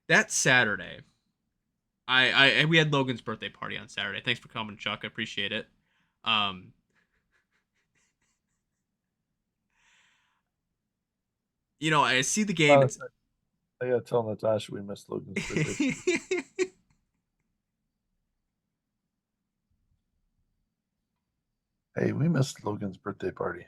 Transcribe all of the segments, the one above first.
that Saturday, I we had Logan's birthday party on Saturday. Thanks for coming, Chuck. I appreciate it. Um, I see the game. Uh, It's I gotta tell Natasha we missed Logan's birthday. Hey, we missed Logan's birthday party.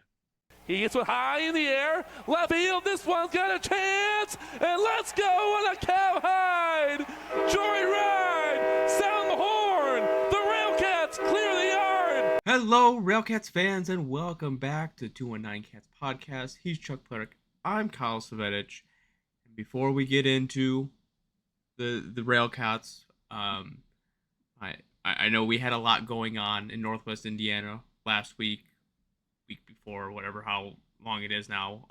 He gets one high in the air. Left field. This one's got a chance. And let's go on a cowhide. Joyride. Sound the horn. The RailCats clear the yard. Hello, RailCats fans, and welcome back to 219 Cats podcast. He's Chuck Plerick. I'm Kyle Savedich. And before we get into the RailCats, I I know we had a lot going on in Northwest Indiana last week before, whatever how long it is now.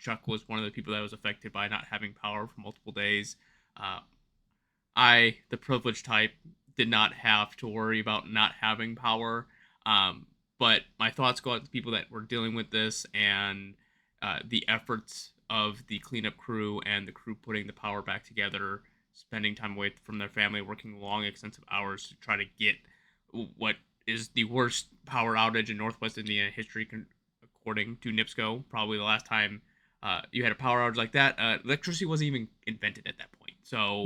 Chuck was one of the people that was affected by not having power for multiple days. Uh, I, the privileged type, did not have to worry about not having power. But my thoughts go out to people that were dealing with this and the efforts of the cleanup crew and the crew putting the power back together, spending time away from their family, working long, extensive hours to try to get what is the worst power outage in Northwest Indiana history, according to NIPSCO. Probably the last time you had a power outage like that. Electricity wasn't even invented at that point. So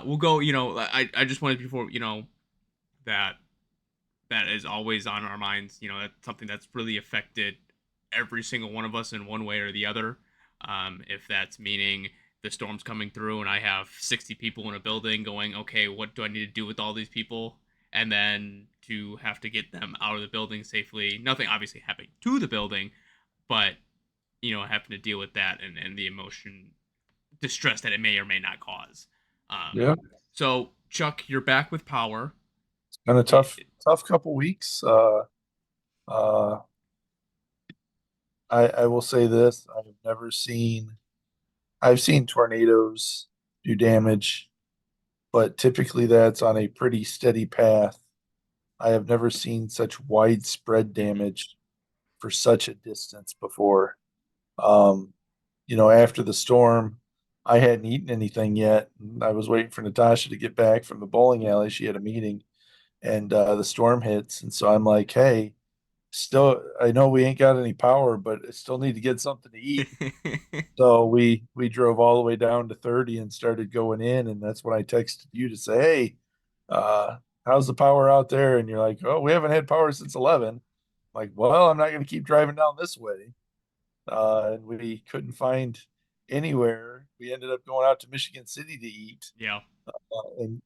we'll go. I just wanted before that that is always on our minds. That's something that's really affected every single one of us in one way or the other. If that's meaning the storm's coming through and I have 60 people in a building going, okay, what do I need to do with all these people? And then to have to get them out of the building safely. Nothing obviously happening to the building, but having to deal with that and the emotion, distress that it may or may not cause. Um, Yeah, so Chuck, you're back with power. it's been a It, tough couple weeks. Uh, I will say this: I've seen tornadoes do damage, but typically that's on a pretty steady path. I have never seen such widespread damage for such a distance before. Um, after the storm, I hadn't eaten anything yet. I was waiting for Natasha to get back from the bowling alley. She had a meeting, and the storm hits, and so I'm like, "Hey, still, I know we ain't got any power, but I still need to get something to eat." So we drove all the way down to 30 and started going in, and that's when I texted you to say, "Hey, uh, how's the power out there?" And you're like, "Oh, we haven't had power since 11." I'm like, well, I'm not going to keep driving down this way. And we couldn't find anywhere. We ended up going out to Michigan City to eat yeah.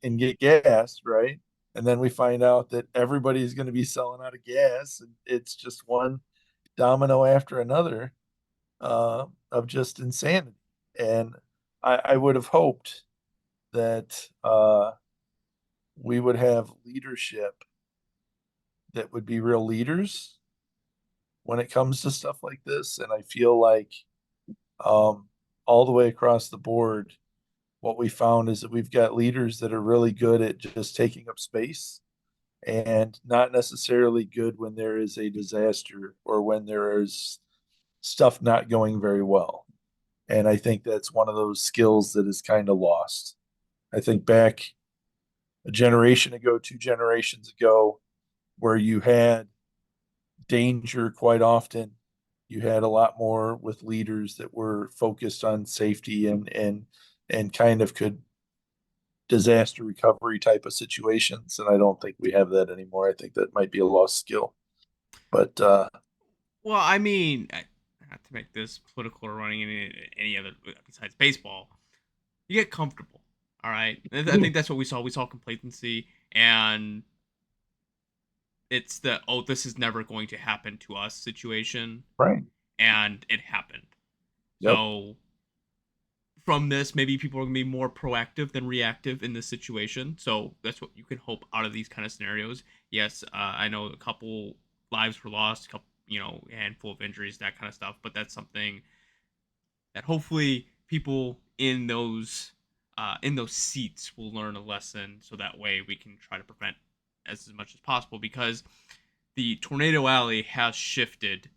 and get gas, right? And then we find out that everybody's going to be selling out of gas, and it's just one domino after another of just insanity. And I would have hoped that we would have leadership that would be real leaders when it comes to stuff like this. And I feel like um, all the way across the board, what we found is that we've got leaders that are really good at just taking up space and not necessarily good when there is a disaster or when there is stuff not going very well. And I think that's one of those skills that is kind of lost. I think back a generation ago, 2 generations ago, where you had danger quite often, you had a lot more with leaders that were focused on safety and kind of could disaster recovery type of situations. And I don't think we have that anymore. I think that might be a lost skill. But Well, I mean, not to make this political or running any other besides baseball, you get comfortable. All right, I think that's what we saw. We saw complacency, and it's the this is never going to happen to us situation, right. and it happened. Yep. So from this, maybe people are going to be more proactive than reactive in this situation. So that's what you can hope out of these kind of scenarios. Yes, I know a couple lives were lost, a couple, a handful of injuries, that kind of stuff. But that's something that hopefully people in those seats will learn a lesson, so that way we can try to prevent as much as possible, because the tornado alley has shifted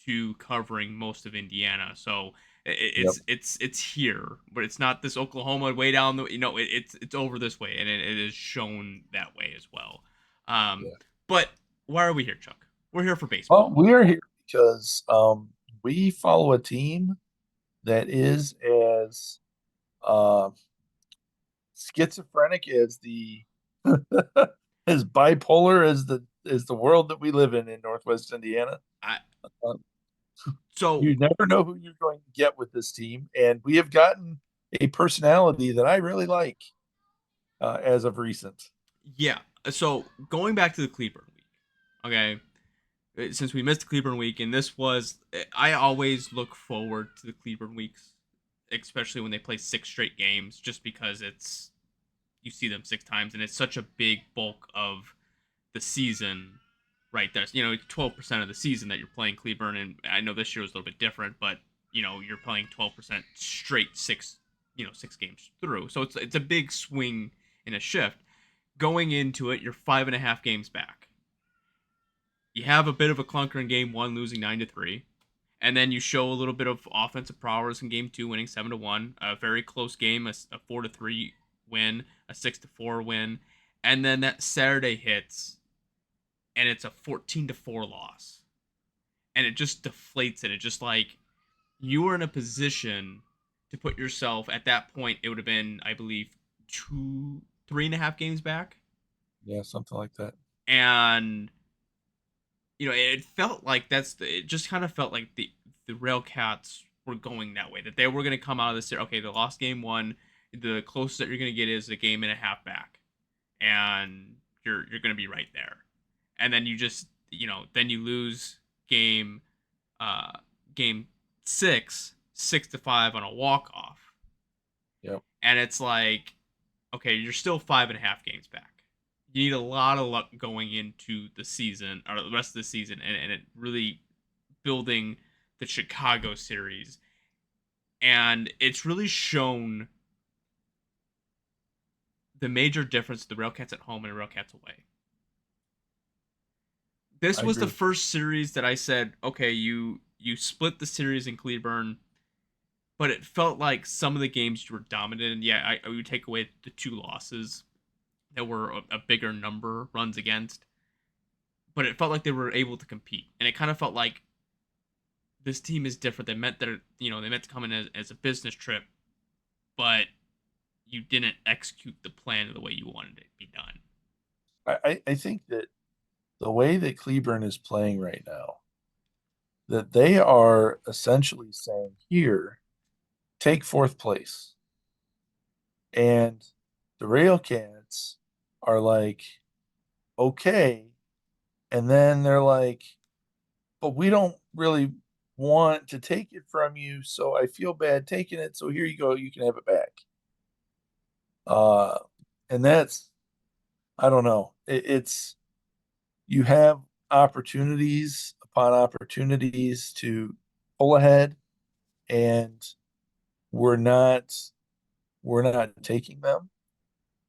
to covering most of Indiana. So Yep. It's here, but it's not this Oklahoma way down the. It's over this way, and it is shown that way as well. Um, Yeah. but why are we here, Chuck? We're here for Well, baseball. we are here because we follow a team that is as uh, schizophrenic as the as bipolar as the world that we live in Northwest Indiana. I Uh, so you never know who you're going to get with this team, and we have gotten a personality that I really like as of recent. yeah. So going back to the Cleburne week, okay. Since we missed the Cleburne week, and this was, I always look forward to the Cleburne weeks, especially when they play 6 straight games, just because it's you see them 6 times, and it's such a big bulk of the season, right? There's 12% of the season that you're playing Cleburne, and I know this year was a little bit different, but you're playing 12% straight 6 games through, so it's a big swing in a shift. Going into it, you're 5.5 games back. You have a bit of a clunker in game one, losing 9-3, and then you show a little bit of offensive prowess in game two, winning 7-1. A very close game, a 4-3 win, a 6-4 win, and then that Saturday hits, and it's a 14-4 loss, and it just deflates it. It's just like you were in a position to put yourself at that point. It would have been, I believe, 3.5 games back, Yeah, something like that. and it felt like it just kind of felt like the RailCats were going that way, that they were going to come out of this series. Okay, they lost game one. The closest that you're going to get is a game and a half back, and you're going to be right there. And then you just then you lose game uh game 6 6-5 on a walk off, Yep. and it's like, okay, you're still 5.5 games back. You need a lot of luck going into the season or the rest of the season, and it really building the Chicago series. And it's really shown the major difference of the RailCats at home and the RailCats away. This I was the agree. first series that I said, okay, you split the series in Cleburne, but it felt like some of the games you were dominant in. Yeah, I would take away the 2 losses that were a bigger number runs against, but it felt like they were able to compete, and it kind of felt like this team is different. They meant to come in as a business trip, but you didn't execute the plan the way you wanted it to be done. I think that the way that Cleburne is playing right now, that they are essentially saying, here, take fourth place. And the RailCats are like, okay. And then they're like, but we don't really want to take it from you. So I feel bad taking it. So here you go. You can have it back. Uh, and that's, I don't know. It's, you have opportunities upon opportunities to pull ahead, and we're not we're not taking them.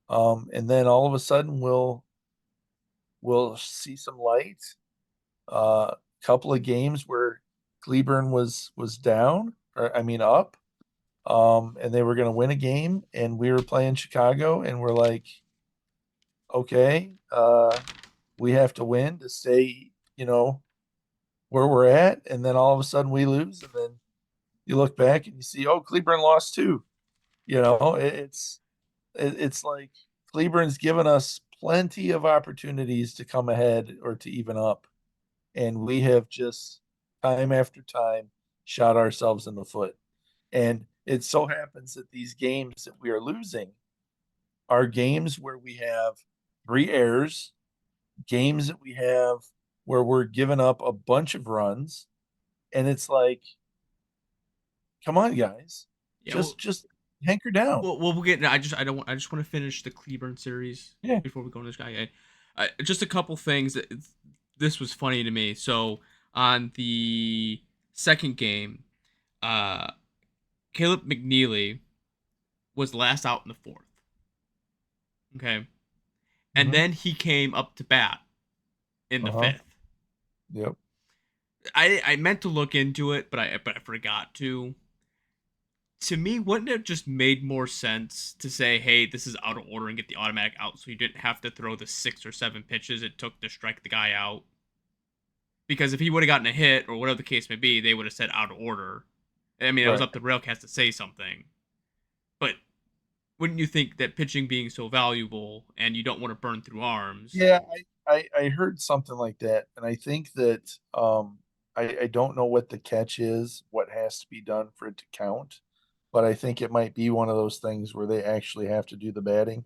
And then all of a sudden we'll see some light. Couple of games where Cleburne was down, or I mean up, and they were going to win a game, and we were playing Chicago, and we're like, okay, we have to win to stay, where we're at, and then all of a sudden we lose, and then you look back and you see, oh, Cleburne lost too. It's like Cleburne's given us plenty of opportunities to come ahead or to even up, and we have just time after time shot ourselves in the foot. And it so happens that these games that we are losing are games where we have 3 errors, games that we have where we're giving up a bunch of runs, and it's like, come on, guys, Yeah, just hanker down. we'll get. I just want to finish the Cleburne series Yeah. before we go into this guy. Just a couple things. This was funny to me. So on the second game, uh, Caleb McNeely was last out in the fourth. Okay, and Mm-hmm. then he came up to bat in the Uh-huh. fifth. Yep. I meant to look into it, but I forgot to. to me, wouldn't it just made more sense to say, hey, this is out of order and get the automatic out so you didn't have to throw the 6 or 7 pitches it took to strike the guy out? Because if he would have gotten a hit or whatever the case may be, they would have said out of order. I mean, it was Right. up to RailCats to say something. But wouldn't you think that pitching being so valuable and you don't want to burn through arms? Yeah, I heard something like that, and I think that I don't know what the catch is, what has to be done for it to count, but I think it might be one of those things where they actually have to do the batting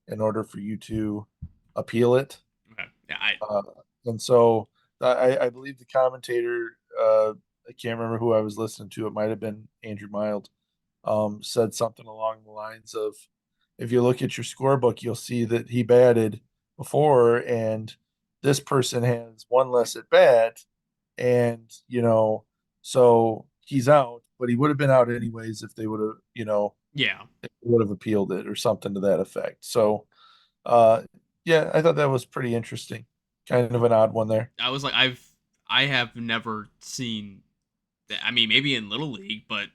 in order for you to appeal it. Okay. Yeah, I Uh, and so I believe the commentator, I can't remember who I was listening to, it might have been Andrew Mild, said something along the lines of, if you look at your scorebook, you'll see that he batted before, and this person has one less at bat, and so he's out, but he would have been out anyways if they would have, yeah. would have appealed it or something to that effect. So, uh, yeah, I thought that was pretty interesting. Kind of an odd one there. I was like, I have never seen that. I mean, maybe in Little League, but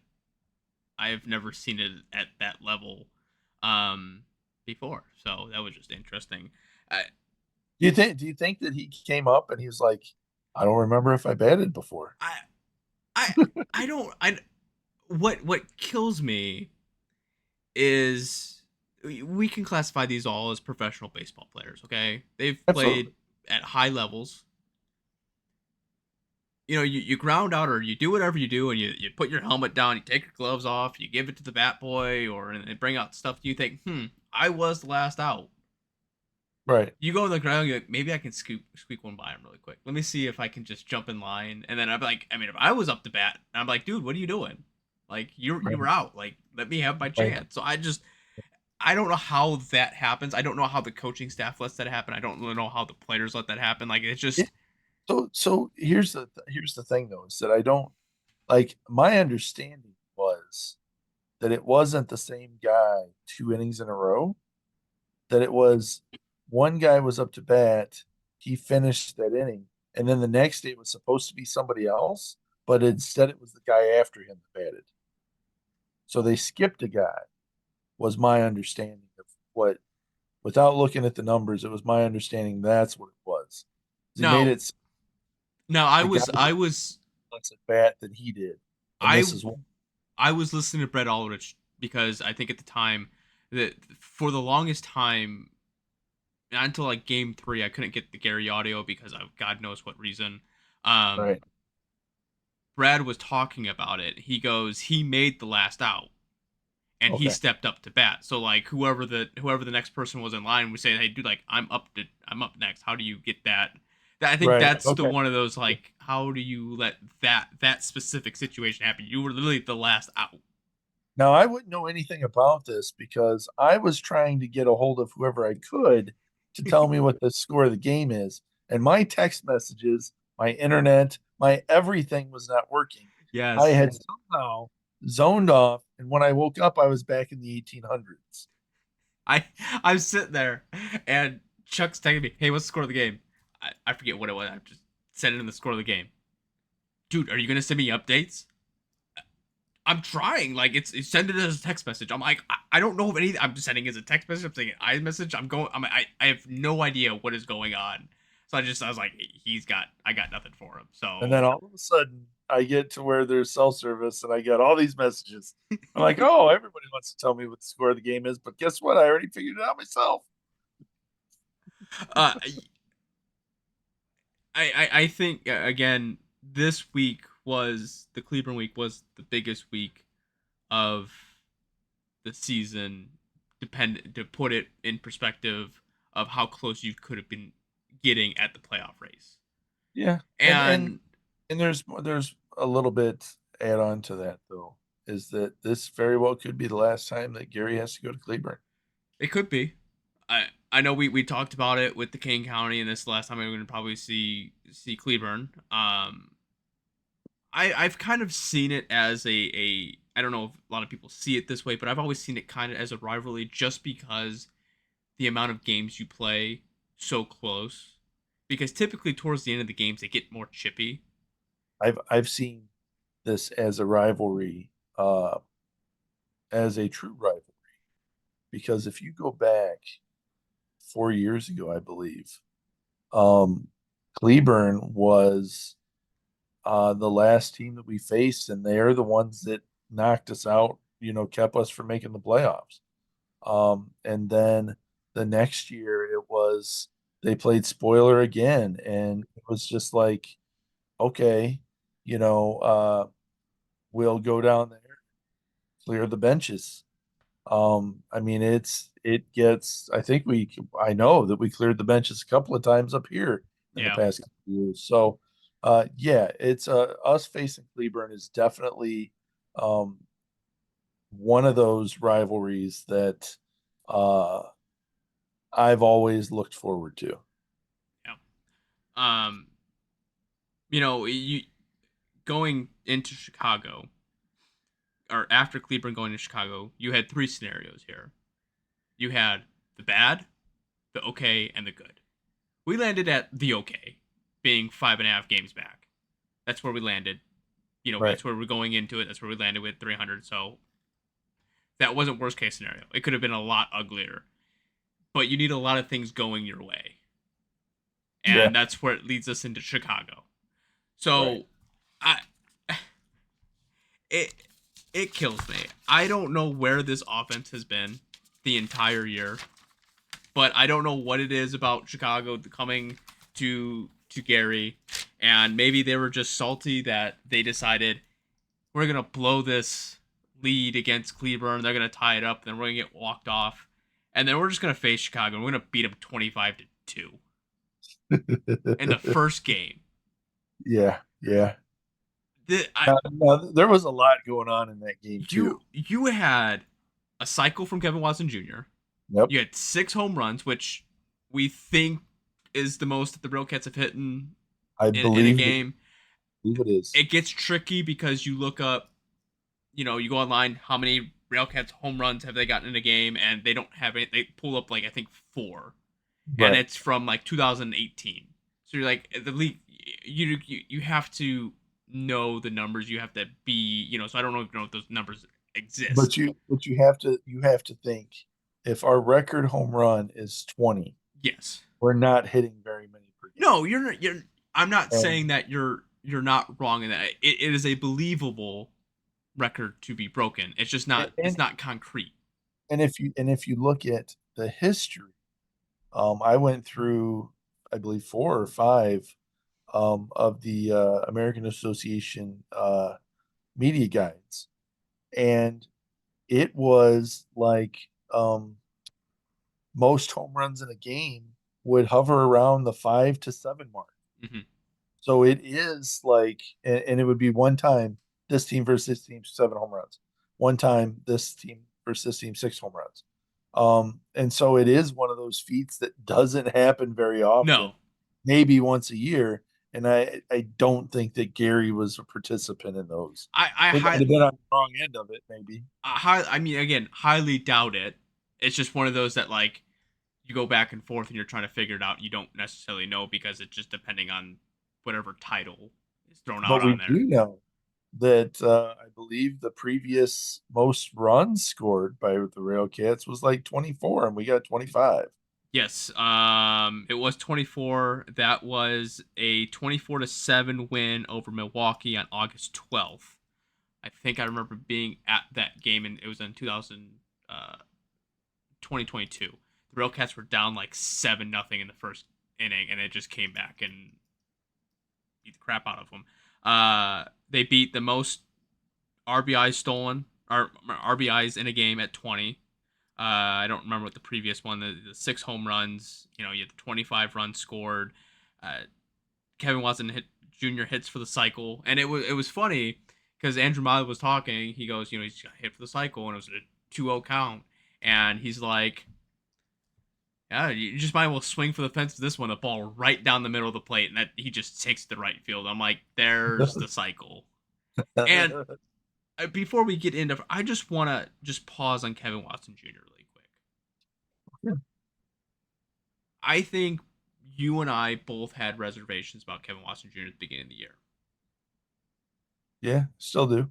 I have never seen it at that level before. So that was just interesting. I Do you think that he came up and he was like, I don't remember if I batted before? I I I don't I what kills me is we can classify these all as professional baseball players, okay? They've played Absolutely. at high levels. You ground out or you do whatever you do and you put your helmet down, you take your gloves off, you give it to the bat boy or and they bring out stuff you think, I was the last out. Right. You go on the ground, you're like, maybe I can squeak one by him really quick. Let me see if I can just jump in line. And then I'm like, I mean, if I was up to bat, I'm like, dude, what are you doing? Like you Right. were out. Like let me have my Right. chance. So I don't know how that happens. I don't know how the coaching staff lets that happen. I don't really know how the players let that happen. Like it's Yeah. just So here's the thing though, is that I don't like, my understanding was that it wasn't the same guy 2 innings in a row, that it was one guy was up to bat, he finished that inning, and then the next day it was supposed to be somebody else, but instead it was the guy after him that batted. So they skipped a guy, was my understanding of what, without looking at the numbers, it was my understanding that's what it was. He made no. it No, the guy less at bat than he did, and I this is one. I was listening to Brett Aldrich because I think at the time that for the longest time, not until like game 3, I couldn't get the Gary audio because of God knows what reason. Right. Um, Brad was talking about it. He goes, he made the last out and he Okay. stepped up to bat. So like whoever the next person was in line was saying, hey dude, like I'm up next. How do you get that? I think Right. that's the Okay. one of those like how do you let that specific situation happen? You were literally the last out. Now I wouldn't know anything about this because I was trying to get a hold of whoever I could to tell me what the score of the game is. And my text messages, my internet, my everything was not working. I Yes. had somehow zoned off, and when I woke up, I was back in the 1800s. I I'm sitting there and Chuck's texting me, hey, what's the score of the game? I forget what it was. I'm just sending him the score of the game. Dude, are you gonna send me updates? I'm trying. Like it's send it as a text message. I'm like, I don't know if anything. I'm just sending it as a text message. I'm saying iMessage. I have no idea what is going on. So I was like, I got nothing for him. And then So all of a sudden, I get to where there's cell service, and I get all these messages. I'm like, oh, everybody wants to tell me what the score of the game is, but guess what? I already figured it out myself. uh, I think again this week was the Cleveland week was the biggest week of the season. Depend to put it in perspective of how close you could have been getting at the playoff race. Yeah, and and And and there's a little bit add on to that though, is that this very well could be the last time that Gary has to go to Cleveland. it could be. I know we talked about it with the King County, and this is the last time we're going to probably see Cleburne. I've kind of seen it as a I don't know if a lot of people see it this way, but I've always seen it kind of as a rivalry just because the amount of games you play so close. Because typically towards the end of the games they get more chippy. I've seen this as a rivalry, uh, as a true rivalry. Because if you go back 4 years ago, I believe, um, Cleburne was the last team that we faced, and they're the ones that knocked us out, kept us from making the playoffs. And then the next year it was they played spoiler again, and it was just like, okay, you know, uh, we'll go down there, clear the benches. I mean, it gets. I know that we cleared the benches a couple of times up here in the Yeah. past couple of years. So, yeah, it's us facing Cleburne is definitely um one of those rivalries that uh I've always looked forward to. Yeah. Um, you going into Chicago or after Cleveland going to Chicago, you had three scenarios here. You had the bad, the okay, and the good. We landed at the okay, being 5.5 games back. That's where we landed. Right. That's where we're going into it. That's where we landed with 300. So that wasn't worst case scenario. It could have been a lot uglier. But you need a lot of things going your way. Yeah. And that's where it leads us into Chicago. Right. So I it it kills me. I don't know where this offense has been the entire year, but I don't know what it is about Chicago coming to Gary, and maybe they were just salty that they decided we're gonna blow this lead against Cleveland. They're gonna tie it up, and then we're gonna get walked off, and then we're just gonna face Chicago and we're gonna beat them 25-2 in the first game. Yeah. Yeah. The, I, Now, there was a lot going on in that game too. you had a cycle from Kevin Watson Jr. Yep. You had 6 home runs, which we think is the most that the RailCats have hit I in a believe it, game. believe it is. It gets tricky because you look up, you go online, how many RailCats home runs have they gotten in a game, and they don't have it. They pull up like I think 4, and Right. it's from like 2018. So you're like the league. You have to know the numbers. You have to be So I don't know if those numbers exist. But you have to think, if our record home run is 20, Yes. we're not hitting very many per game. No, you're not. You're. I'm not saying And that you're not wrong in that. It is a believable record to be broken. It's just not. It's and not concrete. and if you look at the history, I went through, I believe, 4 or 5 of the American Association media guides, and it was like, most home runs in a game would hover around the 5 to 7 mark. Hmm. So it is like, and it would be one time this team versus this team, 7 home runs. One time this team versus this team, 6 home runs. And so it is one of those feats that doesn't happen very often, No, maybe once a year. And I don't think that Gary was a participant in those. I He might high, have been on the wrong end of it, maybe. I mean, again, highly doubt it. It's just one of those that like you go back and forth and you're trying to figure it out. You don't necessarily know because it's just depending on whatever title is thrown out But we on there. do know that I believe the previous most runs scored by the RailCats was like 24, and we got 25. Yes, it was 24. That was a 24-7 win over Milwaukee on August 12th. I think I remember being at that game, and it was in 2022. The RailCats were down like 7-0 in the first inning, and it just came back and beat the crap out of them. They beat the most RBIs stolen, or RBIs in a game at 20. I don't remember what the previous one. The 6 home runs. You had the 25 runs scored. Kevin Watson Jr. hits for the cycle, and it was funny because Andrew Miley was talking. He goes, he's got hit for the cycle, and it was a 2-0 count, and he's like, yeah, you just might as well swing for the fence with this one. The ball right down the middle of the plate, and that he just takes the right field. I'm like, there's the cycle. And before we get into, I just want to just pause on Kevin Watson Jr. really quick. Yeah. I think you and I both had reservations about Kevin Watson Jr. at the beginning of the year. Yeah, still do.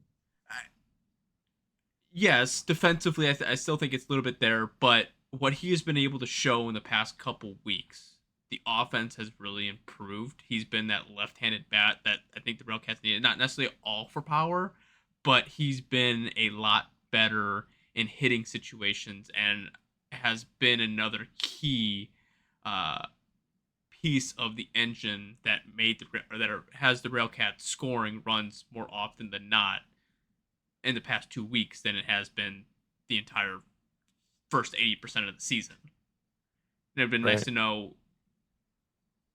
yes, defensively, I still think it's a little bit there, but what he has been able to show in the past couple weeks, the offense has really improved. He's been that left-handed bat that I think the RailCats needed. Not necessarily all for power, but he's been a lot better in hitting situations and has been another key uh, piece of the engine that made has the RailCats scoring runs more often than not in the past 2 weeks than it has been the entire first 80% of the season. It would have been nice Right. to know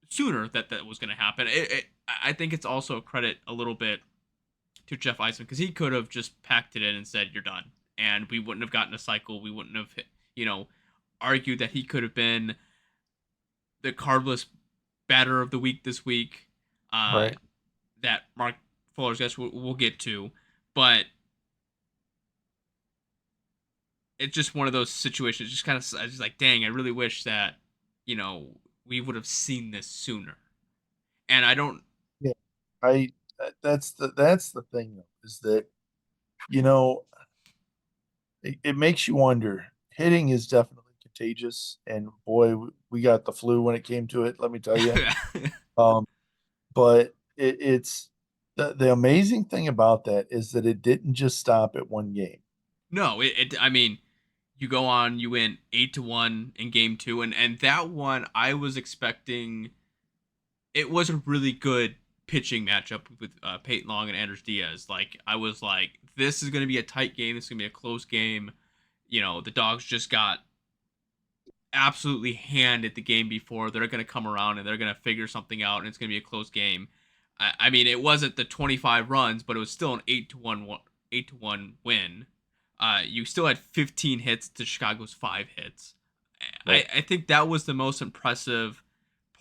sooner that that was going to happen. I think it's also a credit a little bit to Jeff Eisman because he could have just packed it in and said, "You're done," and we wouldn't have gotten a cycle. We wouldn't have, you know, argued that he could have been the cardless batter of the week this week. Uh, Right. that Mark Fuller's guess we'll get to, but it's just one of those situations. Just kind of, I was just like, dang, I really wish that, we would have seen this sooner. And I don't, Yeah. I that's the thing though, is that, you know, it makes you wonder. Hitting is definitely contagious, and boy, we got the flu when it came to it, let me tell you. Um, but it's the amazing thing about that is that it didn't just stop at one game. no, I mean, you go on, you win 8-1 in game two, and that one I was expecting. It was a really good pitching matchup with Peyton Long and Anders Diaz. Like I was like, this is going to be a tight game. This is going to be a close game. The Dogs just got absolutely handed the game before. They're going to come around and they're going to figure something out, and it's going to be a close game. I mean, it wasn't the 25 runs, but it was still an 8-1 win. You still had 15 hits to Chicago's 5 hits. Right. I think that was the most impressive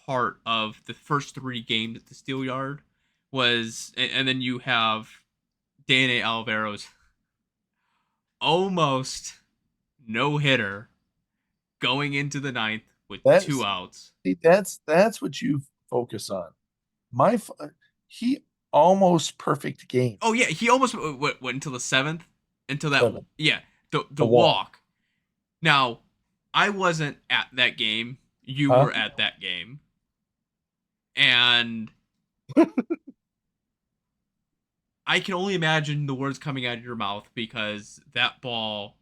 part of the first 3 games at the Steel Yard was, and then you have Dana Alvaro's almost no hitter going into the ninth with two That's outs. see, that's what you focus on. My he almost perfect game. Oh yeah, he almost went until the seventh, until that, Seven. yeah, the The wall. walk. Now, I wasn't at that game. You Huh? were at that game, and I can only imagine the words coming out of your mouth because that ball,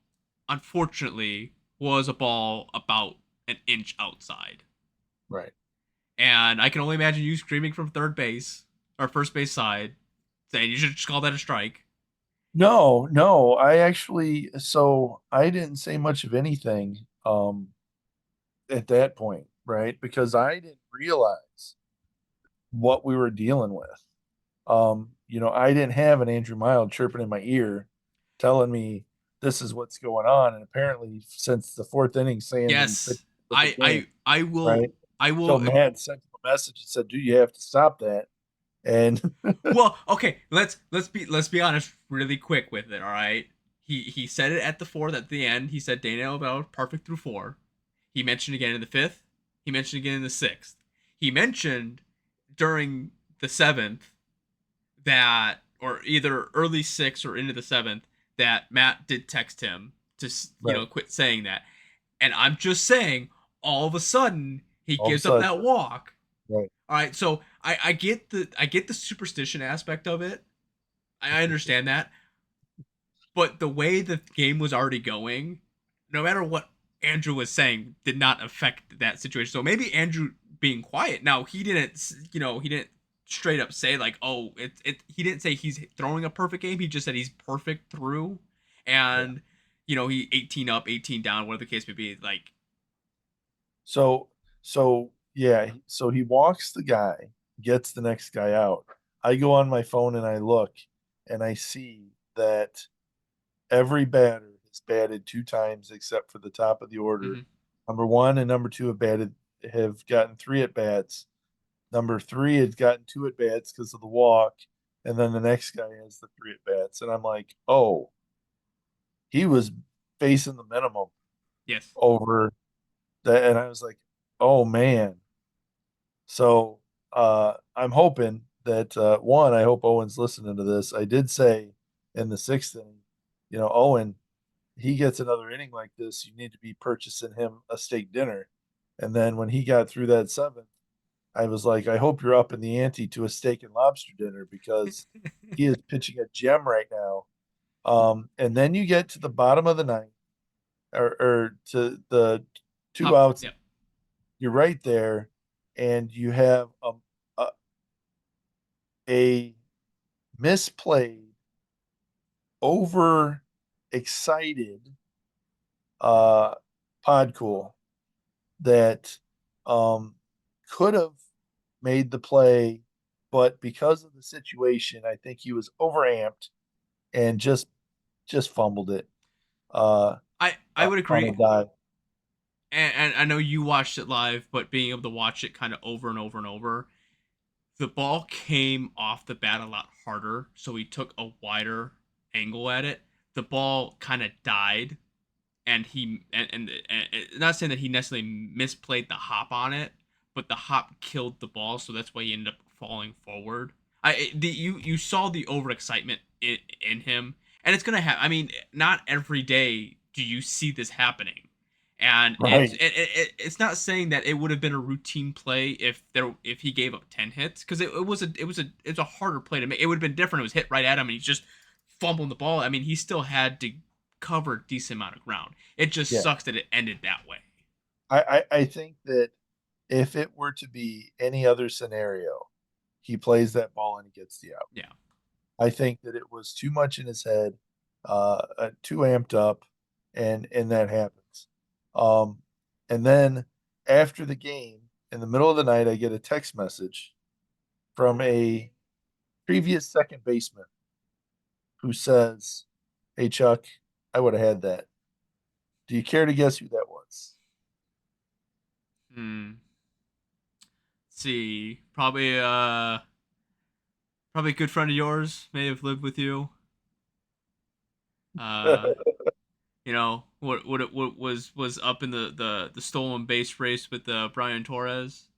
unfortunately, was a ball about an inch outside. Right. And I can only imagine you screaming from third base or first base side, saying you should just call that a strike. No, no, I actually, so I didn't say much of anything at that point, right? Because I didn't realize what we were dealing with. I didn't have an Andrew Mild chirping in my ear telling me this is what's going on. And apparently since the fourth inning saying that he's pitching Yes, a perfect game, I will right? I So will. Matt sent him a message and said, "Do you have to stop that?" And Well, okay, let's be honest really quick with it. All right, he said it at the fourth at the end. He said Daniel Bell perfect through four. He mentioned again in the fifth. He mentioned again in the sixth. He mentioned during the seventh that, or either early sixth or into the seventh, that Matt did text him to right, quit saying that. And I'm just saying, all of a sudden he all of a gives up sudden, that walk. right. All right, so I get the superstition aspect of it. I understand that, but the way the game was already going, no matter what Andrew was saying, did not affect that situation. So maybe Andrew being quiet. Now he didn't straight up say like, oh, it. He didn't say he's throwing a perfect game. He just said he's perfect through, Yeah. and he 18 up, 18 down, whatever the case may be. Like, So yeah, so he walks the guy, gets the next guy out. I go on my phone and I look and I see that every batter has batted 2 times except for the top of the order. mhm. Number one and number two have gotten 3 at bats. Number three has gotten 2 at bats because of the walk, and then the next guy has the 3 at bats. And I'm like, oh, he was facing the minimum Yes, over that, and I was like, oh man. So I'm hoping that one, I hope Owen's listening to this. I did say in the sixth inning, Owen, he gets another inning like this, you need to be purchasing him a steak dinner. And then when he got through that seventh, I was like, I hope you're up in the ante to a steak and lobster dinner because he is pitching a gem right now. And then you get to the bottom of the ninth, or to the two Top, outs. yeah. You're right there, and you have a, a misplayed, over excited pod cool that could have made the play, but because of the situation, I think he was overamped and just fumbled it. I would On a agree. dive. And I know you watched it live, but being able to watch it kind of over and over and over, the ball came off the bat a lot harder, so he took a wider angle at it. The ball kind of died, and not saying that he necessarily misplayed the hop on it, but the hop killed the ball, so that's why he ended up falling forward. You saw the overexcitement in him, and it's gonna happen. I mean, not every day do you see this happening, and Right. it's not saying that it would have been a routine play if he gave up 10 hits, because it was a harder play to make. It would have been different. It was hit right at him, and he's just fumbling the ball. I mean, he still had to cover a decent amount of ground. It just Yeah. sucks that it ended that way. I think that if it were to be any other scenario, he plays that ball and he gets the out. Yeah. I think that it was too much in his head, too amped up, and that happens. Um, and then after the game, in the middle of the night, I get a text message from a previous second baseman who says, "Hey Chuck, I would have had that. Do you care to guess who that was?" Hmm. Let's see. Probably a good friend of yours. May have lived with you. Uh. What up in the stolen base race with Brian Torres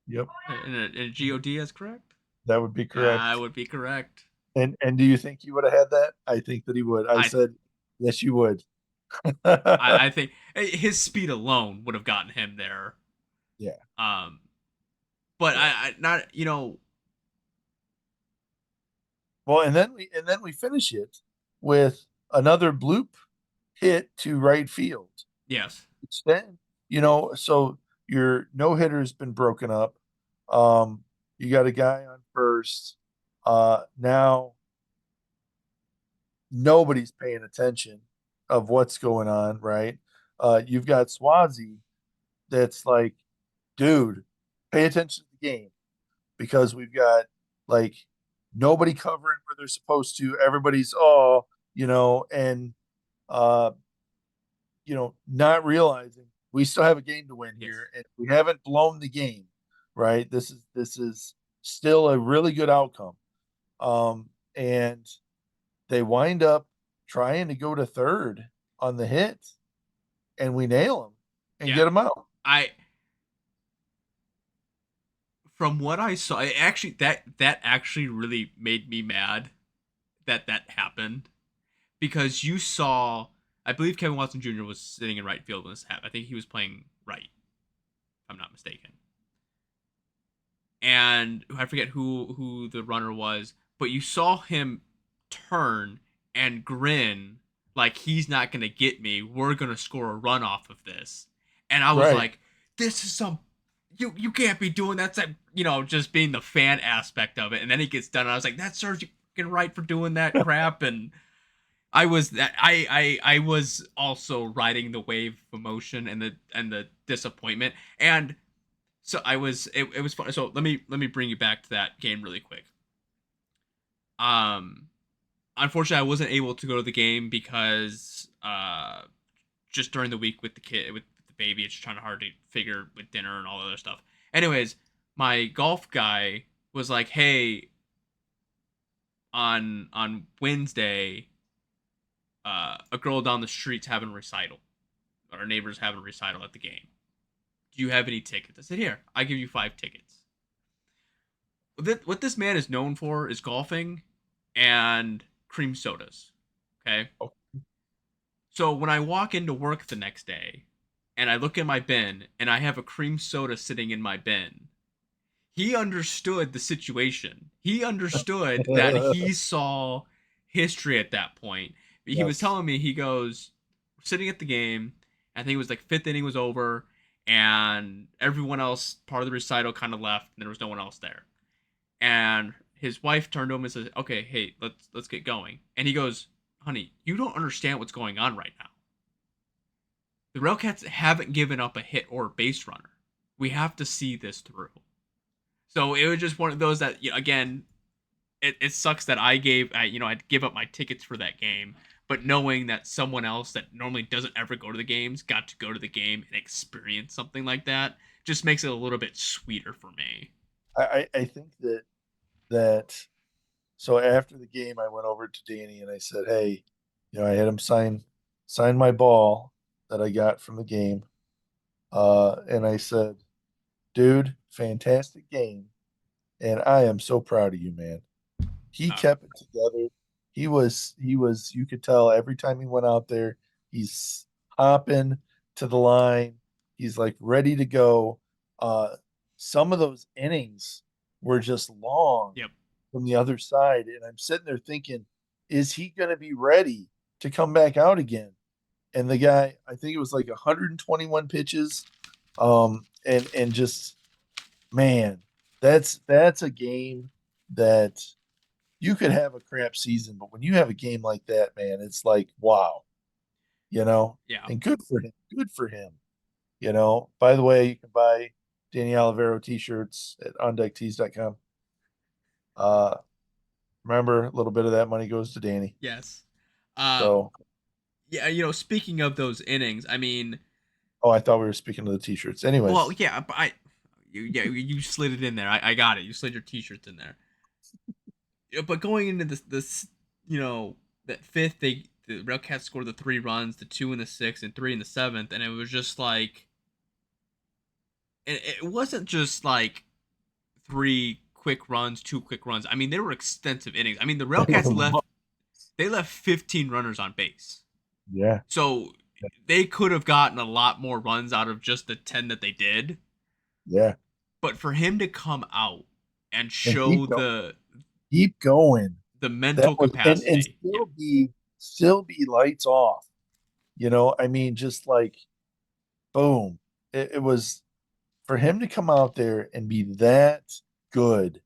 Yep, in a God? That's correct. that would be Yeah, I correct. would be correct. And do you think you would have had that? I think that he would. I I said, yes, you would. I think his speed alone would have gotten him there. Yeah, Um, but yeah. I not Well, and then we finish it with another bloop hit to right field. yes, It's then, so your no hitter's been broken up. You got a guy on first. Now nobody's paying attention of what's going on, right? You've got Swazi that's like, dude, pay attention to the game because we've got like nobody covering where they're supposed to. Everybody's and uh, not realizing we still have a game to win yes, here, and we haven't blown the game, right? This is still a really good outcome. And they wind up trying to go to third on the hit, and we nail them and yeah. get them out. I From what I saw, that actually really made me mad that happened, because you saw, I believe Kevin Watson Jr. was sitting in right field when this happened. I think he was playing right, if I'm not mistaken. And I forget who the runner was, but you saw him turn and grin like he's not gonna get me. We're gonna score a run off of this. And I was Right. like, this is some you can't be doing that. That's like, just being the fan aspect of it. And then he gets done, and I was like, that serves you fucking right for doing that crap. And I was also riding the wave of emotion and the disappointment. And so it was fun. So let me bring you back to that game really quick. Um Unfortunately I wasn't able to go to the game because just during the week with the kid, with the baby, it's trying hard to figure with dinner and all the other stuff. Anyways, my golf guy was like, "Hey, on Wednesday, a girl down the street's having a recital. Our neighbor's having a recital at the game. Do you have any tickets?" I said, "Here, I give you 5 tickets." What this man is known for is golfing and cream sodas. Okay, So when I walk into work the next day and I look in my bin and I have a cream soda sitting in my bin, he understood the situation. He understood that he saw history at that point. He was Yes. telling me, he goes, we're sitting at the game. I think it was like fifth inning was over, and everyone else, part of the recital, kind of left, and there was no one else there. And his wife turned to him and says, "Okay, hey, let's get going." And he goes, "Honey, you don't understand what's going on right now. The Railcats haven't given up a hit or a base runner. We have to see this through." So it was just one of those that, again, it sucks that I'd give up my tickets for that game, but knowing that someone else that normally doesn't ever go to the games got to go to the game and experience something like that just makes it a little bit sweeter for me. I think that so after the game I went over to Danny and I said, "Hey, I had him sign my ball that I got from the game." And I said, "Dude, fantastic game. And I am so proud of you, man." He Uh, kept it together. You could tell every time he went out there, he's hopping to the line. He's like ready to go. Uh, some of those innings were just long yep. from the other side. And I'm sitting there thinking, is he going to be ready to come back out again? And the guy, I think it was like 121 pitches. And just, man, that's a game that you could have a crap season, but when you have a game like that, man, it's like, wow, Yeah. and good for him. Good for him. By the way, you can buy Danny Olivero t-shirts at OnDeckTees.com. Uh, remember, a little bit of that money goes to Danny. Yes. So, Yeah, speaking of those innings, I mean, oh, I thought we were speaking of the t-shirts. well, Anyways, yeah, but you slid it in there. I got it. You slid your t-shirts in there. Yeah, but going into this, that fifth, the Railcats scored the 3 runs, the 2 in the sixth, and 3 in the seventh, and it was just like, it wasn't just like 3 quick runs, 2 quick runs. I mean, they were extensive innings. I mean, the they were Railcats left 15 runners on base. yeah, So they could have gotten a lot more runs out of just the 10 that they did. yeah, But for him to come out and and show keep going. the That mental was and capacity, yeah, still be lights off. I mean, just like boom. It was for him to come out there and be that good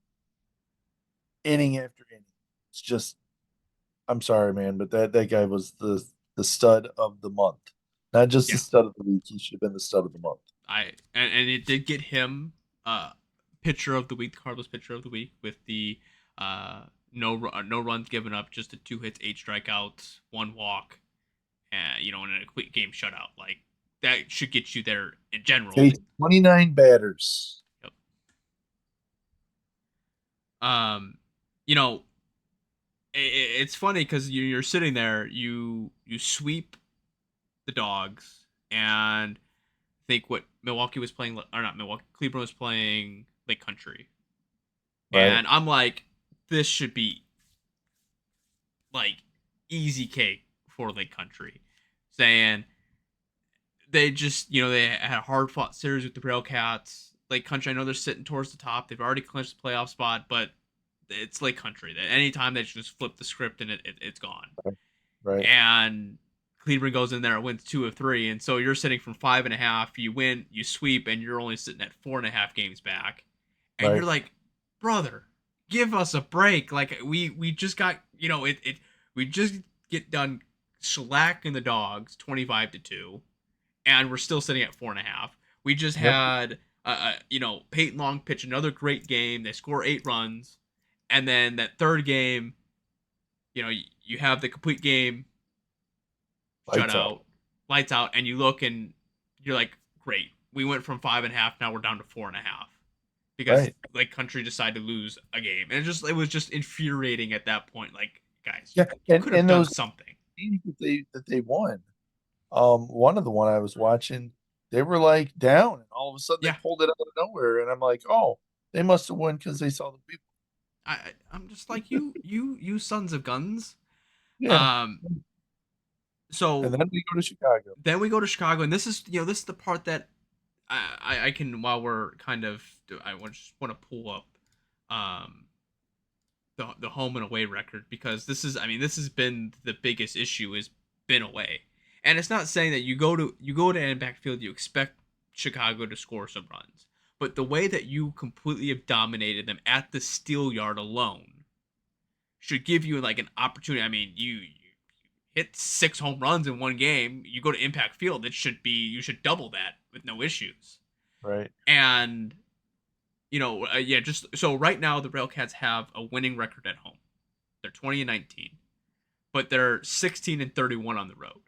inning after inning. It's just, I'm sorry, man, but that guy was the stud of the month. Not just the yeah, stud of the week. He should have been the stud of the month. and it did get him pitcher of the week, the Cardinals pitcher of the week, with the no runs given up, just the 2 hits, 8 strikeouts, 1 walk, and in a quick game shutout. Like, that should get you there in general. Faced 29 batters. Yep. Um, you know, it's funny because you're sitting there, you sweep the Dogs, and think what Milwaukee was playing, or not Milwaukee, Cleveland was playing Lake Country, Right. and I'm like, this should be like easy cake for Lake Country, saying they just, they had a hard fought series with the Railcats. Lake Country, I know they're sitting towards the top. They've already clinched the playoff spot, but it's Lake Country. That anytime they just flip the script and it's gone. Right. And Cleveland goes in there and wins 2 of 3, and so you're sitting from 5.5. You win, you sweep, and you're only sitting at 4.5 games back. And you're Right. like, brother, give us a break. Like, we just got, we just get done shellacking the Dogs 25-2, and we're still sitting at 4.5. We just Yep. had Peyton Long pitch another great game. They score 8 runs, and then that third game, you have the complete game Lights out. shutout, lights out, and you look and you're like, great. We went from 5.5, now we're down to 4.5 because Right. Lake Country decided to lose a game, and it was just infuriating at that point. Like, guys, Yeah. you And could have done those something. games that they won. One of the one I was watching, they were like down, and all of a sudden they Yeah, pulled it out of nowhere, and I'm like, oh, they must have won because they saw the people. I'm just like, you sons of guns. Yeah. Um, So And then we go to Chicago. then we go to Chicago, and this is this is the part that I can, while we're kind of, just want to pull up um the home and away record, because this has been the biggest issue, is been away. And it's not saying that you go to Impact Field, you expect Chicago to score some runs, but the way that you completely have dominated them at the Steel Yard alone should give you like an opportunity. I mean, you hit 6 home runs in one game. You go to Impact Field, you should double that with no issues. Right. And just so right now the Railcats have a winning record at home. They're 20-19, but they're 16-31 on the road.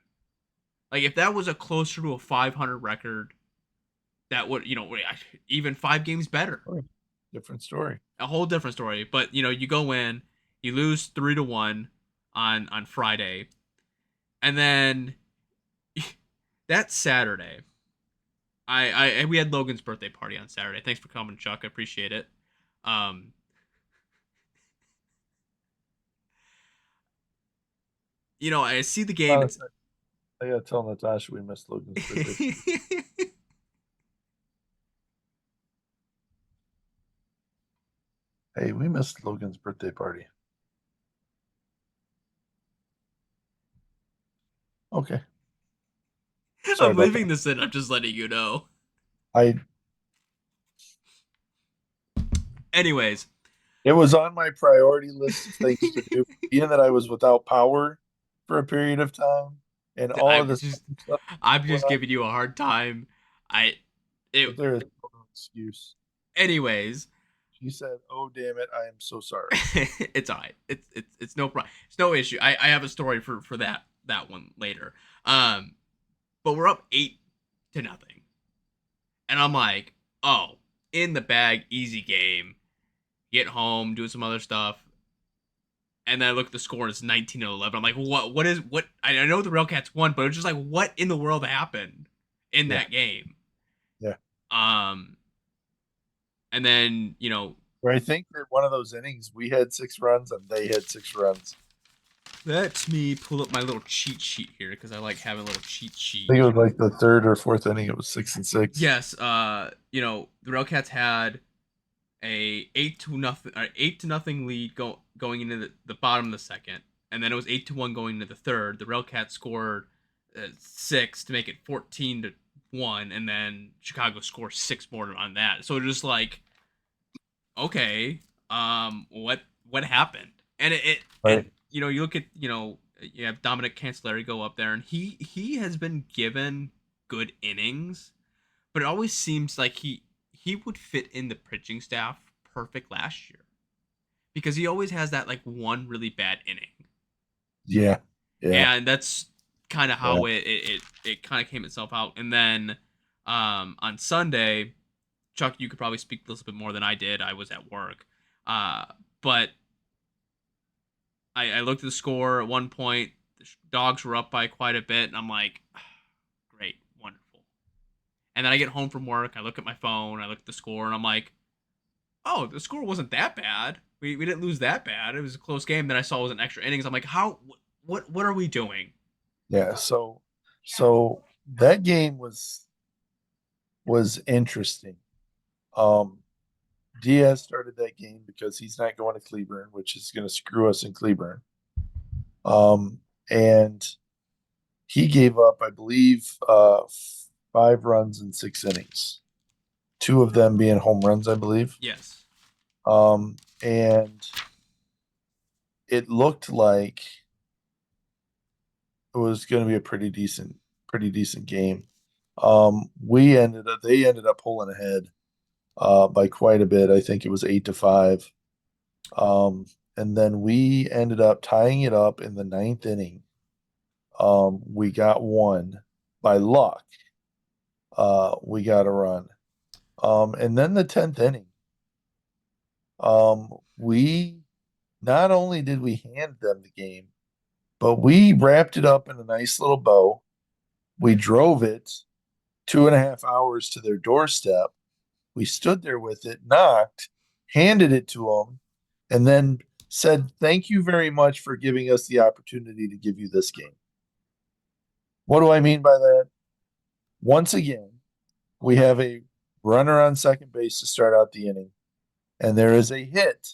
Like, if that was a closer to a 500 record, that would, even 5 games better. Different story. A whole different story. But you go in, you lose 3-1 on Friday, and then that Saturday, we had Logan's birthday party on Saturday. Thanks for coming, Chuck. I appreciate it. I see the game. I gotta tell Natasha we missed Logan's birthday. Hey, we missed Logan's birthday party. Okay. I'm leaving this in. I'm just letting you know. Anyways, it was on my priority list of things to do, being that I was without power for a period of time, and all of this stuff. I'm just giving you a hard time. There is no excuse. Anyways, she said, "Oh damn it, I am so sorry." It's all right. It's no problem. It's no issue. I have a story for that one later. But we're up 8-0, and I'm like, oh, in the bag, easy game. Get home, do some other stuff, and then I look at the score and it's 19-11. I'm like, what? I know the Railcats won, but it's just like, what in the world happened in that game? Yeah. And then where I think that one of those innings we had 6 runs and they had 6 runs. Let me pull up my little cheat sheet here, because I like having a little cheat sheet. I think it was like the 3rd or 4th inning. It was 6-6. Yes. The Railcats had a 8-0 lead going into the bottom of the second, and then it was 8-1 going into the third. The Railcats scored 6 to make it 14-1, and then Chicago scored 6 more on that. So just like, okay, what happened? And right. And, you look at you have Dominic Cancelleri go up there, and he has been given good innings, but it always seems like he would fit in the pitching staff perfect last year, because he always has that like one really bad inning. Yeah. And that's kind of how it kind of came itself out. And then on Sunday, Chuck, you could probably speak a little bit more than I did. I was at work. But I looked at the score at one point. The Dogs were up by quite a bit, and I'm like, great, wonderful. And then I get home from work, I look at my phone, I look at the score, and I'm like, oh, the score wasn't that bad. We didn't lose that bad. It was a close game. Then I saw it was an extra innings. I'm like, what are we doing? Yeah, so that game was interesting. Diaz started that game because he's not going to Cleburne, which is going to screw us in Cleburne. And he gave up, I believe, 5 runs in 6 innings. 2 of them being home runs, I believe. Yes. And it looked like it was going to be a pretty decent game. They ended up pulling ahead by quite a bit. I think it was 8-5. And then we ended up tying it up in the 9th inning. We got one by luck. We got a run. And then the 10th inning, we not only did we hand them the game, but we wrapped it up in a nice little bow. We drove it 2.5 hours to their doorstep. We stood there with it, knocked, handed it to them, and then said, "Thank you very much for giving us the opportunity to give you this game." What do I mean by that? Once again, we have a runner on second base to start out the inning, and there is a hit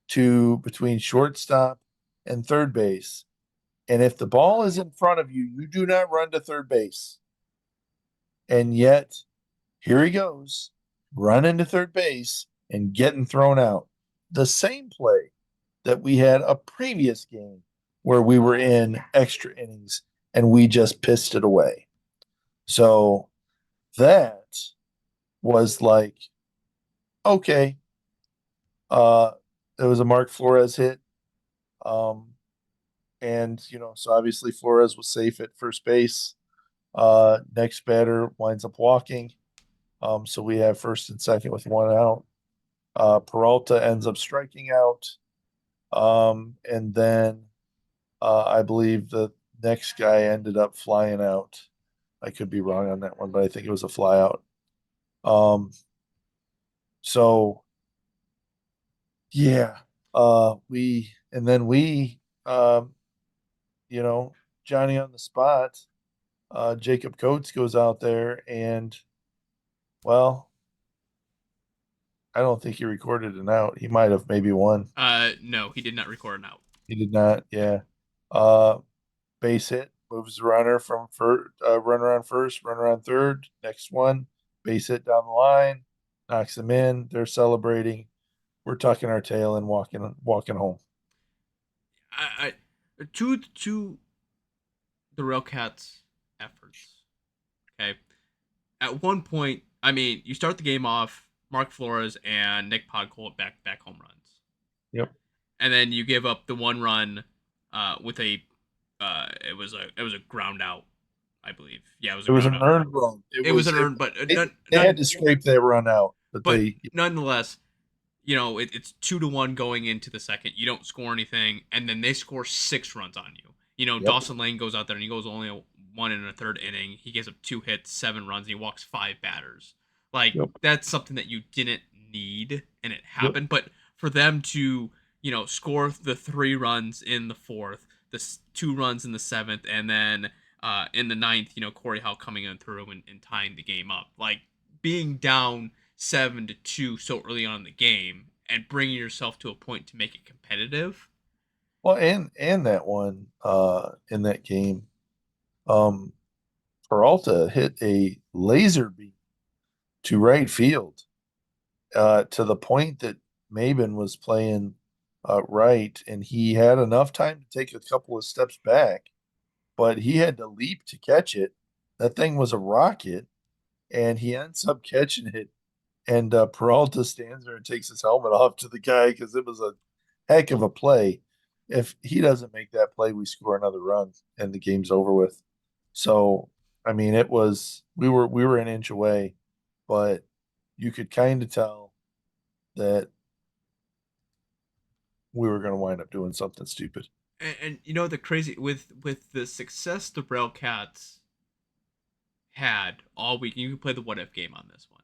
to between shortstop and third base. And if the ball is in front of you, you do not run to third base. And yet, here he goes, running to third base and getting thrown out. The same play that we had a previous game where we were in extra innings and we just pissed it away. So that was like, okay, it was a Mark Flores hit. And so obviously Flores was safe at first base. Next batter winds up walking. So we have first and second with one out. Peralta ends up striking out. And then I believe the next guy ended up flying out. I could be wrong on that one, but I think it was a flyout. So yeah, we Johnny on the spot, Jacob Coates goes out there and, well, I don't think he recorded an out. He might have maybe one. No, he did not record an out. He did not. Yeah. Uh, Base hit, moves the runner from runner on first, runner on third. Next one, base hit down the line, knocks them in. They're celebrating. We're tucking our tail and walking home. I to the RailCats' efforts. Okay, at one point, I mean, you start the game off, Mark Flores and Nick Podkol back home runs. Yep. And then you give up the one run with a it was a ground out, I believe. Yeah, it was a It was ground an out. earned run. It was an earned, but they had to scrape that run out, but nonetheless, it's 2-1 going into the second. You don't score anything, and then they score 6 runs on you. Yep. Dawson Lane goes out there and he goes only 1 in a third inning. He gives up 2 hits, 7 runs, and he walks 5 batters. Like, Yep. that's something that you didn't need, and it happened. Yep. But for them to, score the 3 runs in the 4th, the 2 runs in the 7th, and then in the 9th, Corey Howe coming in through and tying the game up. Like, being down 7-2 so early on in the game and bringing yourself to a point to make it competitive. Well, and that one in that game, Peralta hit a laser beam to right field, to the point that Maben was playing right, and he had enough time to take a couple of steps back, but he had to leap to catch it. That thing was a rocket, and he ends up catching it. And Peralta stands there and takes his helmet off to the guy because it was a heck of a play. If he doesn't make that play, we score another run and the game's over with. So, I mean, we were an inch away, but you could kind of tell that we were going to wind up doing something stupid. And the crazy with the success the RailCats had all week. You can play the what if game on this one,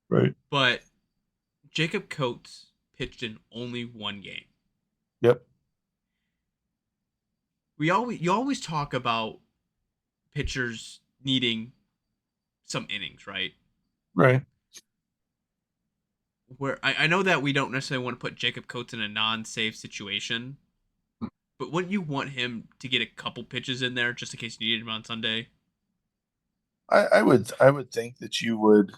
right? But Jacob Coates pitched in only 1 game. Yep. You always talk about pitchers needing some innings, right? Right. Where I know that we don't necessarily want to put Jacob Coates in a non-save situation, but wouldn't you want him to get a couple pitches in there just in case you needed him on Sunday? I would think that you would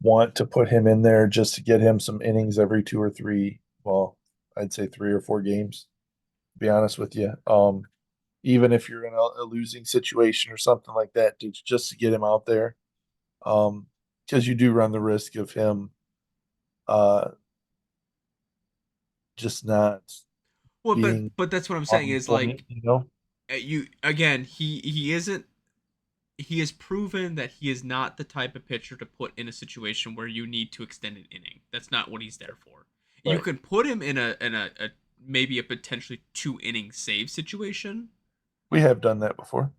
want to put him in there just to get him some innings every 2 or 3. Well, I'd say 3 or 4 games, to be honest with you. Even if you're in a losing situation or something like that, just to get him out there. Because you do run the risk of him just not. Well, but that's what I'm saying is like, you again, he isn't. He has proven that he is not the type of pitcher to put in a situation where you need to extend an inning. That's not what he's there for. Right. You can put him in a maybe a potentially 2-inning save situation. We have done that before.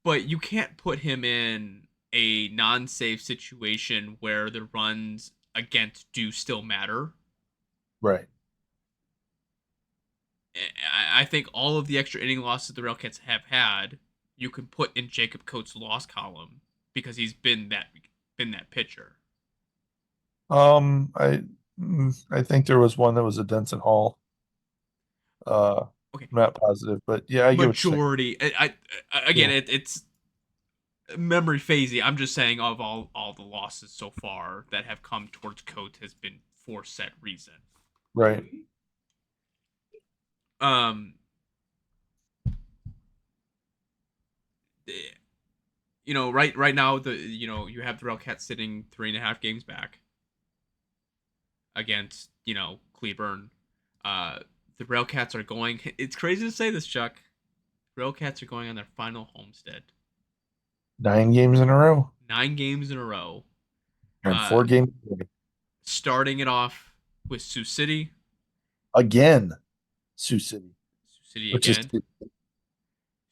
But you can't put him in a non-save situation where the runs against do still matter. Right. I think all of the extra inning losses the RailCats have had, you can put in Jacob Coates' loss column because he's been that pitcher. I I think there was one that was a Denson Hall. Uh, Okay, I'm not positive, but yeah, I get what you're saying. majority. Again, Yeah. it's memory phasey. I'm just saying of all the losses so far that have come towards Coates has been for set reason. Right. Um, right now you have the RailCats sitting 3.5 games back against Cleburne. The RailCats are going. It's crazy to say this, Chuck. RailCats are going on their final homestand. 9 games in a row 9 games in a row. and Uh, 4 games Starting it off with Sioux City. again. Sioux City, Sioux City which is again.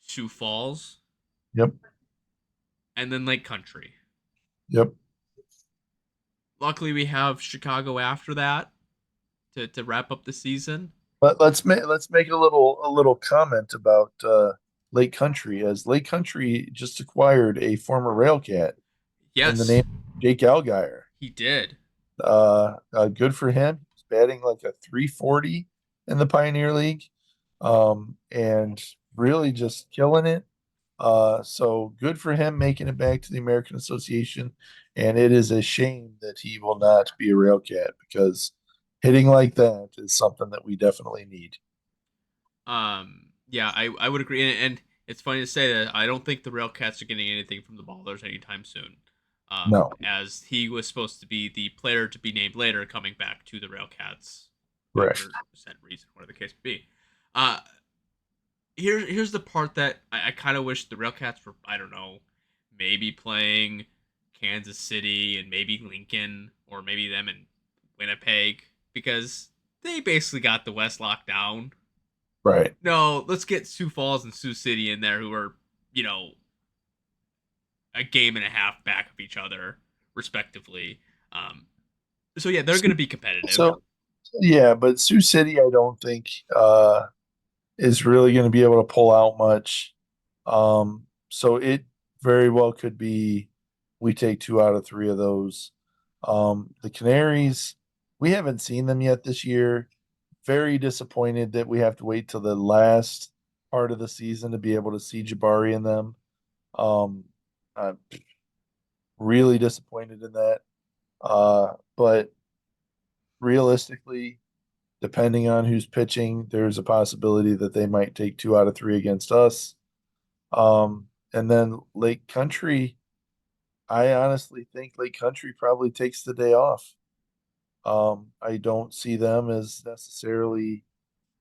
Sioux Falls. yep, And then Lake Country. yep. Luckily, we have Chicago after that to wrap up the season. But let's make a little comment about Lake Country, as Lake Country just acquired a former RailCat in the Yes, name of Jake Allgaier. he did. Good for him. He's batting like a 340 in the Pioneer League, and really just killing it. So good for him making it back to the American Association. And it is a shame that he will not be a RailCat, because hitting like that is something that we definitely need. Yeah, I would agree, and it's funny to say that I don't think the RailCats are getting anything from the Ballers anytime soon. No, As he was supposed to be the player to be named later, coming back to the RailCats, correct. for said reason, whatever the case may be. Uh, here's the part that I kind of wish the RailCats were, I don't know, maybe playing Kansas City and maybe Lincoln, or maybe them in Winnipeg, because they basically got the West locked down. Right. No, let's get Sioux Falls and Sioux City in there, who are, a game and a half back of each other, respectively. So yeah, they're going to be competitive. So yeah, but Sioux City, I don't think is really going to be able to pull out much. So it very well could be we take 2 out of 3 of those. The Canaries, we haven't seen them yet this year. Very disappointed that we have to wait till the last part of the season to be able to see Jabari in them. I'm really disappointed in that. But realistically, depending on who's pitching, there's a possibility that they might take 2 out of 3 against us. And then Lake Country, I honestly think Lake Country probably takes the day off. I don't see them as necessarily,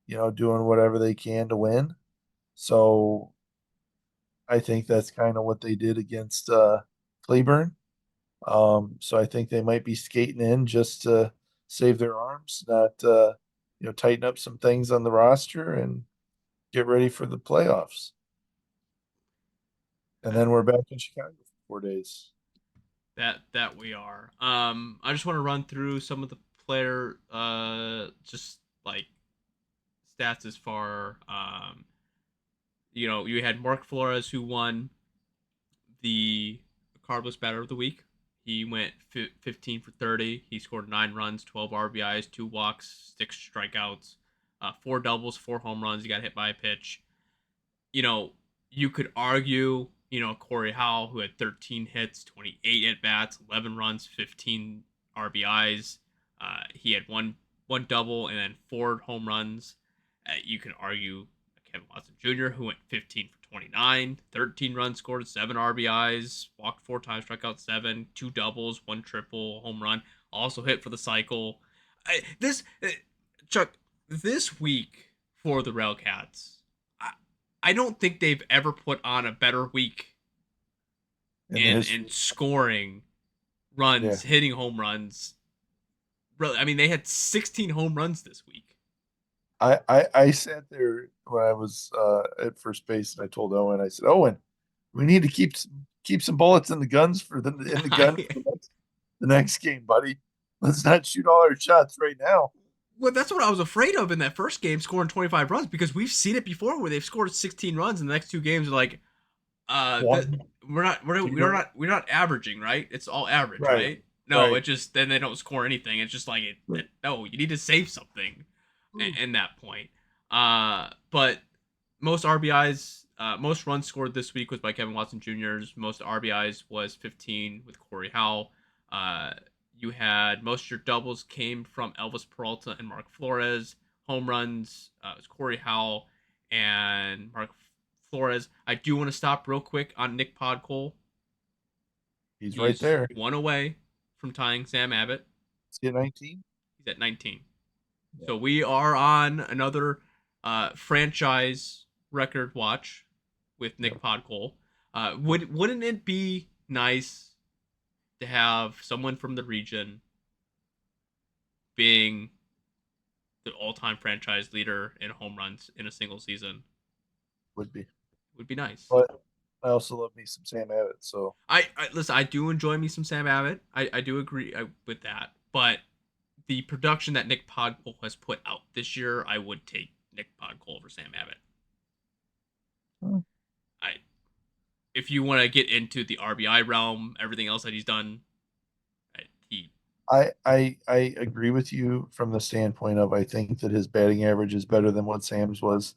doing whatever they can to win. So I think that's kind of what they did against Cleburne. So I think they might be skating in just to save their arms, not tighten up some things on the roster and get ready for the playoffs. And then we're back in Chicago for 4 days. That we are. I just want to run through some of the player, just like stats as far. You had Mark Flores, who won the Cardless Batter of the Week. He went 15 for 30. He scored 9 runs, 12 RBIs, 2 walks, 6 strikeouts, 4 doubles, 4 home runs. He got hit by a pitch. You could argue, Corey Howell, who had 13 hits, 28 at bats, 11 runs, 15 RBIs. He had one double and then 4 home runs. You could argue Kevin Watson Jr., who went 15 for 29, 13 runs scored, 7 RBIs, walked 4 times, struck out 7, 2 doubles, 1 triple, home run, also hit for the cycle. Chuck, this week for the RailCats, I don't think they've ever put on a better week in scoring runs, hitting home runs. Really, I mean, they had 16 home runs this week. I sat there when I was at first base, and I told Owen, I said, Owen, we need to keep some bullets in the guns for the next game, buddy. Let's not shoot all our shots right now. Well, that's what I was afraid of in that first game, scoring 25 runs, because we've seen it before where they've scored 16 runs, and the next 2 games are like, One, zero. We're not averaging, right? It's all average, Right, right? No, right. it just then they don't score anything. It's just like Right. no, you need to save something in that point. But most RBIs, most runs scored this week was by Kevin Watson Jr.'s. Most RBIs was 15 with Corey Howell. Uh, you had most of your doubles came from Elvis Peralta and Mark Flores. Home runs was Corey Howell and Mark Flores. I do want to stop real quick on Nick Podkol. He's right He's there. one away from tying Sam Abbott. Is he at 19? He's at 19. Yeah. So we are on another franchise record watch with Nick Podkol. Wouldn't it be nice to have someone from the region being the all-time franchise leader in home runs in a single season? Would be. Would be nice. But I also love me some Sam Abbott. So I listen. I do enjoy me some Sam Abbott. I do agree with that. But the production that Nick Podkol has put out this year, I would take Nick Podkol over Sam Abbott. I if you want to get into the RBI realm, everything else that he's done, he I agree with you from the standpoint of I think that his batting average is better than what Sam's was,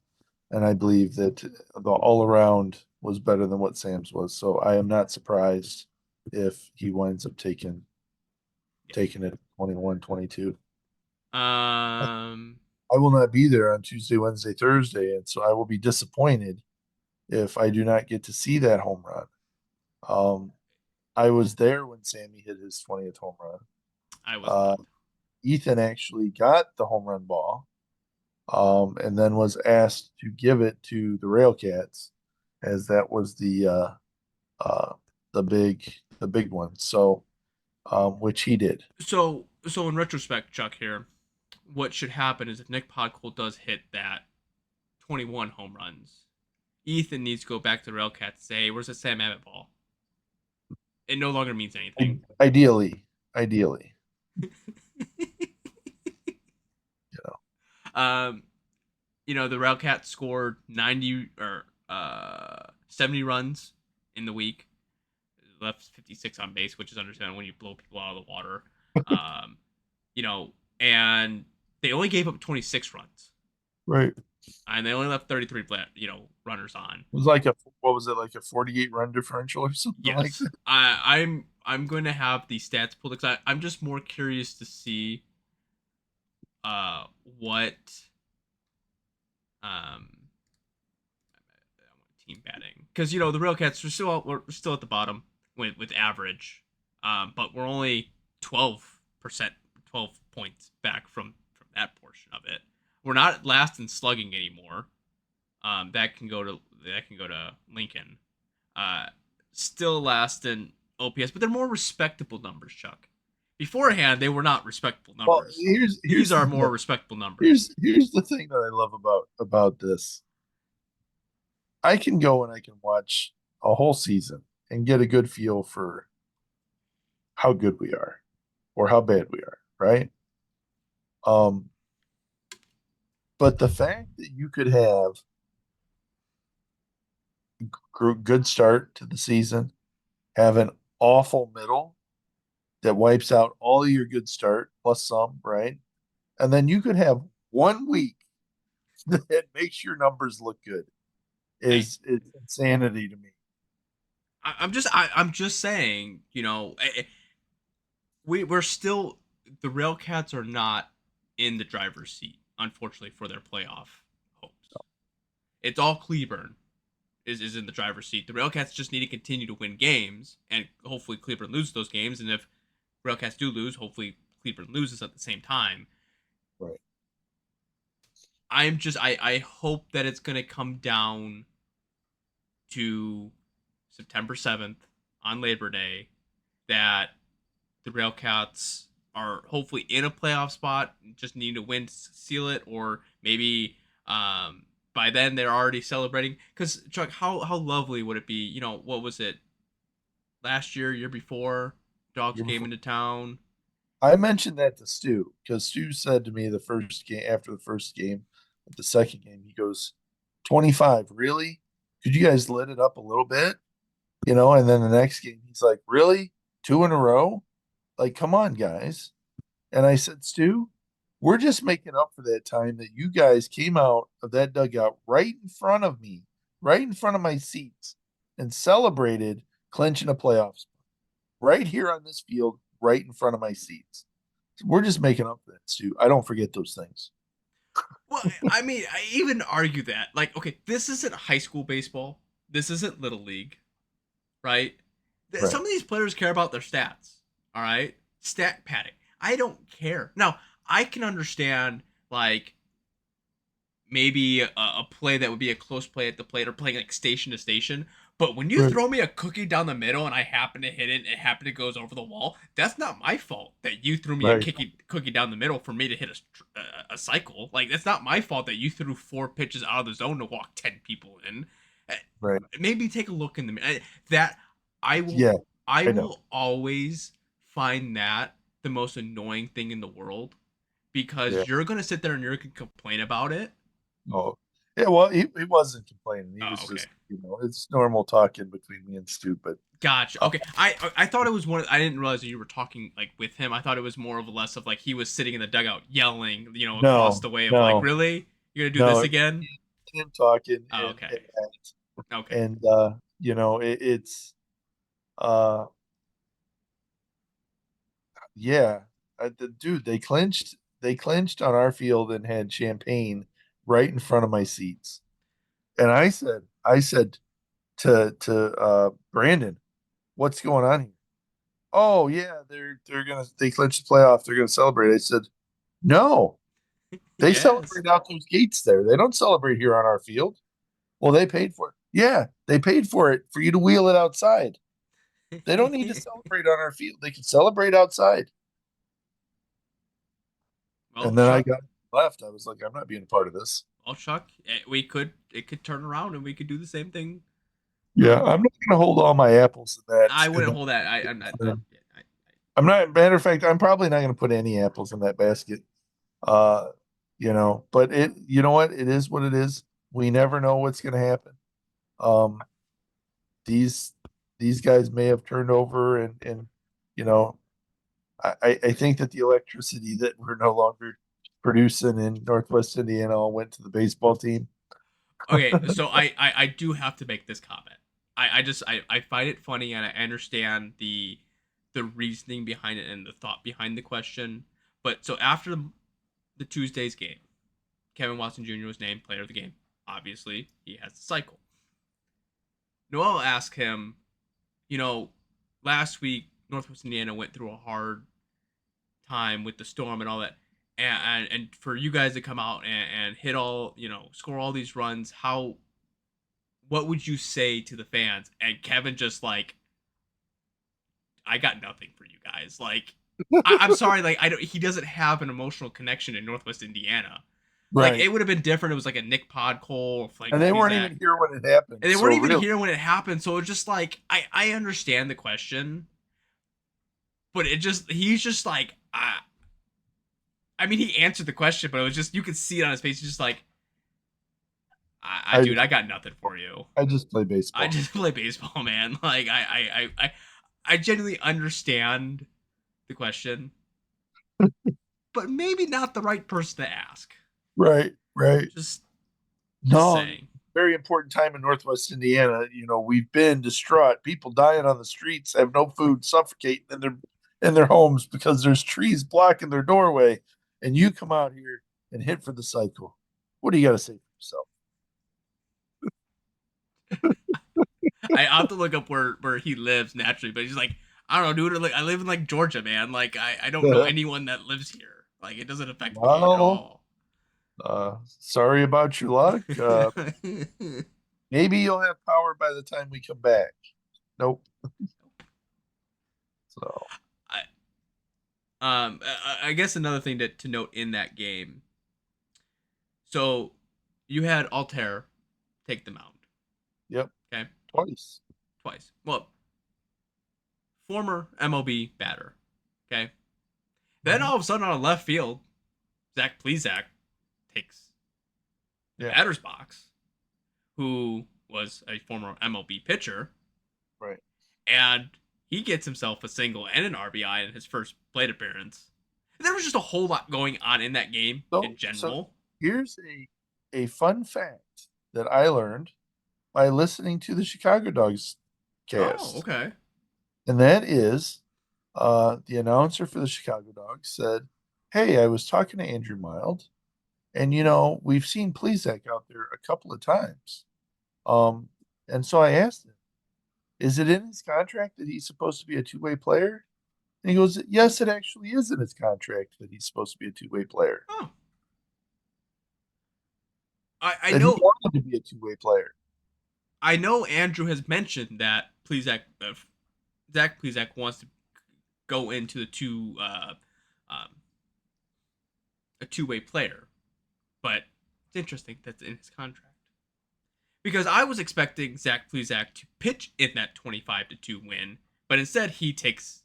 and I believe that the all around was better than what Sam's was. So I am not surprised if he winds up taking it 21, 22. um I will not be there on Tuesday, Wednesday, Thursday, and so I will be disappointed if I do not get to see that home run. Um, I was there when Sammy hit his 20th home run. I was not. Ethan actually got the home run ball, and then was asked to give it to the RailCats, as that was uh, the big one. So, which he did. So in retrospect, Chuck here, what should happen is if Nick Podkol does hit that 21 home runs, Ethan needs to go back to the RailCats and say, hey, where's the Sam Abbott ball? It no longer means anything. Ideally. Um, the RailCats scored 90 or 70 runs in the week. Left 56 on base, which is understandable when you blow people out of the water. um, and they only gave up 26 runs. Right. And they only left 33, runners on. It was like what was it, like a 48 run differential or something like that? I'm going to have the stats pulled because I'm just more curious to see what team batting, because the RailCats we're still at the bottom with average, but we're only 12 points back from that portion of it. We're not last in slugging anymore. That can go to Lincoln. Still last in OPS, but they're more respectable numbers, Chuck. Beforehand, they were not respectable numbers. Well, These are more respectable numbers. Here's the thing that I love about this. I can go and I can watch a whole season and get a good feel for how good we are or how bad we are, right? But the fact that you could have a good start to the season, have an awful middle that wipes out all your good start plus some, right? And then you could have 1 week that makes your numbers look good. It's insanity to me. I'm just saying, we're still, the RailCats are not in the driver's seat, unfortunately, for their playoff hopes. It's all Cleburne is in the driver's seat. The RailCats just need to continue to win games, and hopefully Cleburne loses those games. And if RailCats do lose, hopefully Cleburne loses at the same time. Right. I hope that it's going to come down to September 7th on Labor Day, that the RailCats are hopefully in a playoff spot, just need to win to seal it, or maybe by then they're already celebrating. Because, Chuck, how lovely would it be? What was it? Last year before, Dogs came into town. I mentioned that to Stu because Stu said to me after the first game, the second game, he goes, 25, really? could you guys let it up a little bit? And then the next game, he's like, really? 2 in a row? Like, come on, guys. And I said, Stu, we're just making up for that time that you guys came out of that dugout right in front of me, right in front of my seats, and celebrated clinching a playoff spot right here on this field, right in front of my seats. We're just making up for that, Stu. I don't forget those things. Well, I mean, I even argue that. Like, okay, this isn't high school baseball. This isn't little league, right? Right. Some of these players care about their stats. All right, stat padding. I don't care. Now, I can understand like maybe a play that would be a close play at the plate or playing like station to station. But when you Right. throw me a cookie down the middle and I happen to hit it and it happen to goes over the wall, that's not my fault that you threw me a Right. cookie down the middle for me to hit a cycle. Like, that's not my fault that you threw 4 pitches out of the zone to walk 10 people in. Right. Maybe take a look in the that I will Yeah, I I know. will always find that the most annoying thing in the world because Yeah. you're gonna sit there and you're gonna complain about it. Oh, yeah. Well, he wasn't complaining. He Oh, was okay. just, it's normal talking between me and Stu. But Gotcha. uh, Okay. I thought it was one. I didn't realize that you were talking like with him. I thought it was more of a less of like he was sitting in the dugout yelling, across no, the way of like, no, really, you're gonna do no, this again? him talking Oh, and okay. Okay. and it's uh yeah, dude, they clinched on our field and had champagne right in front of my seats. And I said to Brandon, what's going on here? Oh yeah, they clinched the playoff. They're gonna celebrate. I said, no, they Yes. celebrate out those gates there. They don't celebrate here on our field. Well, they paid for it. Yeah, they paid for it for you to wheel it outside. They don't need to celebrate on our field. They can celebrate outside. Well, And then I Chuck. got left. I was like, I'm not being a part of this. Well, Chuck. It could turn around and we could do the same thing. Yeah, I'm not going to hold all my apples in that. I In wouldn't hold that. I'm not. that Yeah, I'm not. Matter of fact, I'm probably not going to put any apples in that basket. Uh, but you know what? It is what it is. We never know what's going to happen. Um, these these guys may have turned over, and you know, I think that the electricity that we're no longer producing in Northwest Indiana all went to the baseball team. okay, so I do have to make this comment. I find it funny and I understand the reasoning behind it and the thought behind the question. But so after the Tuesday's game, Kevin Watson Jr. was named player of the game. Obviously, he has the cycle. Noel asked him, you know, last week Northwest Indiana went through a hard time with the storm and all that. And for you guys to come out and hit all, score all these runs, what would you say to the fans? And Kevin just like, I got nothing for you guys. Like, I'm sorry, like he doesn't have an emotional connection in Northwest Indiana. Like, Right. it would have been different. It was like a Nick Pod Cole or Frank And they weren't Cusack. even here when it happened. And they So weren't even really, here when it happened. So it's just like I understand the question, but he's just like I mean, he answered the question, but it was just you could see it on his face. He's just like, dude, I got nothing for you. I just play I baseball. just play baseball, man. Like I genuinely understand the question, but maybe not the right person to ask. Right. Just No, saying. very important time in Northwest Indiana. We've been distraught. People dying on the streets, have no food, suffocating in their homes because there's trees blocking their doorway. And you come out here and hit for the cycle. What do you got to say for yourself? I have to look up where he lives naturally, but he's like, I don't know, dude. Like, I live in like Georgia, man. Like I don't know anyone that lives here. Like it doesn't affect me at Well, all. sorry about your luck. Maybe you'll have power by the time we come back. Nope. So I guess another thing to note in that game. So you had Altair take the mound. yep, Okay, twice. twice. Well, former MLB batter. Okay. Then all of a sudden on a left field, Zach Plesac takes the Yeah. batter's box, who was a former MLB pitcher, Right. and he gets himself a single and an RBI in his first plate appearance. And there was just a whole lot going on in that game in So general. here's a fun fact that I learned by listening to the Chicago Dogs Oh, cast. okay. And that is the announcer for the Chicago Dogs said, "Hey, I was talking to Andrew Mild, and we've seen Plezak out there a couple of times. Um, and so I asked him, is it in his contract that he's supposed to be a two-way player?" And he goes, "Yes, it actually is in his contract that he's supposed to be a two-way player. Oh, I That he know. wanted to be a two-way player." I know Andrew has mentioned that Zach Plezak wants to go into um, a two-way player, but it's interesting that's in his contract because I was expecting Zach Plezak to pitch in that 25-2 win, but instead he takes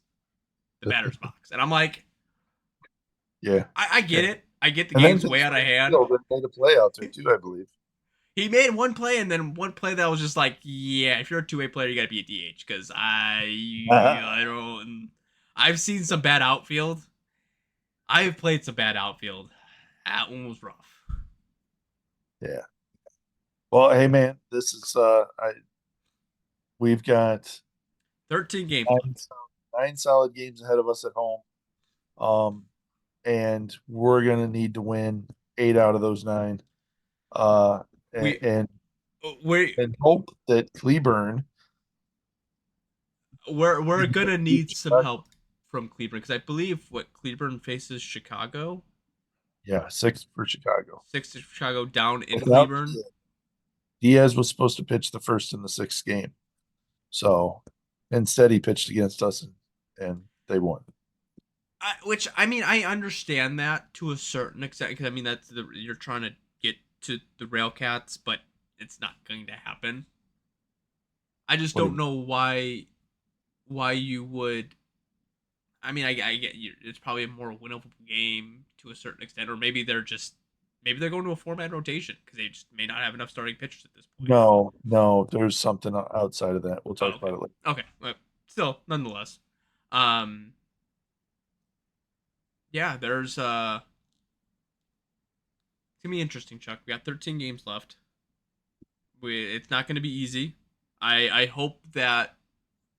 the batter's box, and I'm like, Yeah. I get it. I get the And then game's way out of hand. Field made a play out there too, I believe. He made one play, and then one play that was just like, yeah, if you're a two-way player, you got to be a DH because I don't. I've seen some bad outfield. I've played some bad outfield. That one was rough. Yeah. Well, hey man, this is we've got 13 games nine, left. nine solid games ahead of us at home. And we're gonna need to win 8 out of those 9. Uh, We and we and hope that Cleburne. we're gonna need some help from Cleveland because I believe what Cleveland faces Chicago. Yeah, 6 for Chicago. 6 to Chicago down in Without Cleveland. Diaz was supposed to pitch the first and the 6th game. So instead he pitched against us and they won. Which I mean, I understand that to a certain extent because I mean that's you're trying to get to the RailCats, but it's not going to happen. I just don't know why you would. I mean, I get you. It's probably a more winnable game to a certain extent, or maybe they're going to a 4-man rotation because they just may not have enough starting pitchers at this point. No, there's something outside of that. We'll talk Okay. about it later. Okay, but still, nonetheless, um, yeah, there's it's gonna be interesting, Chuck. We got 13 games left. It's not gonna be easy. I hope that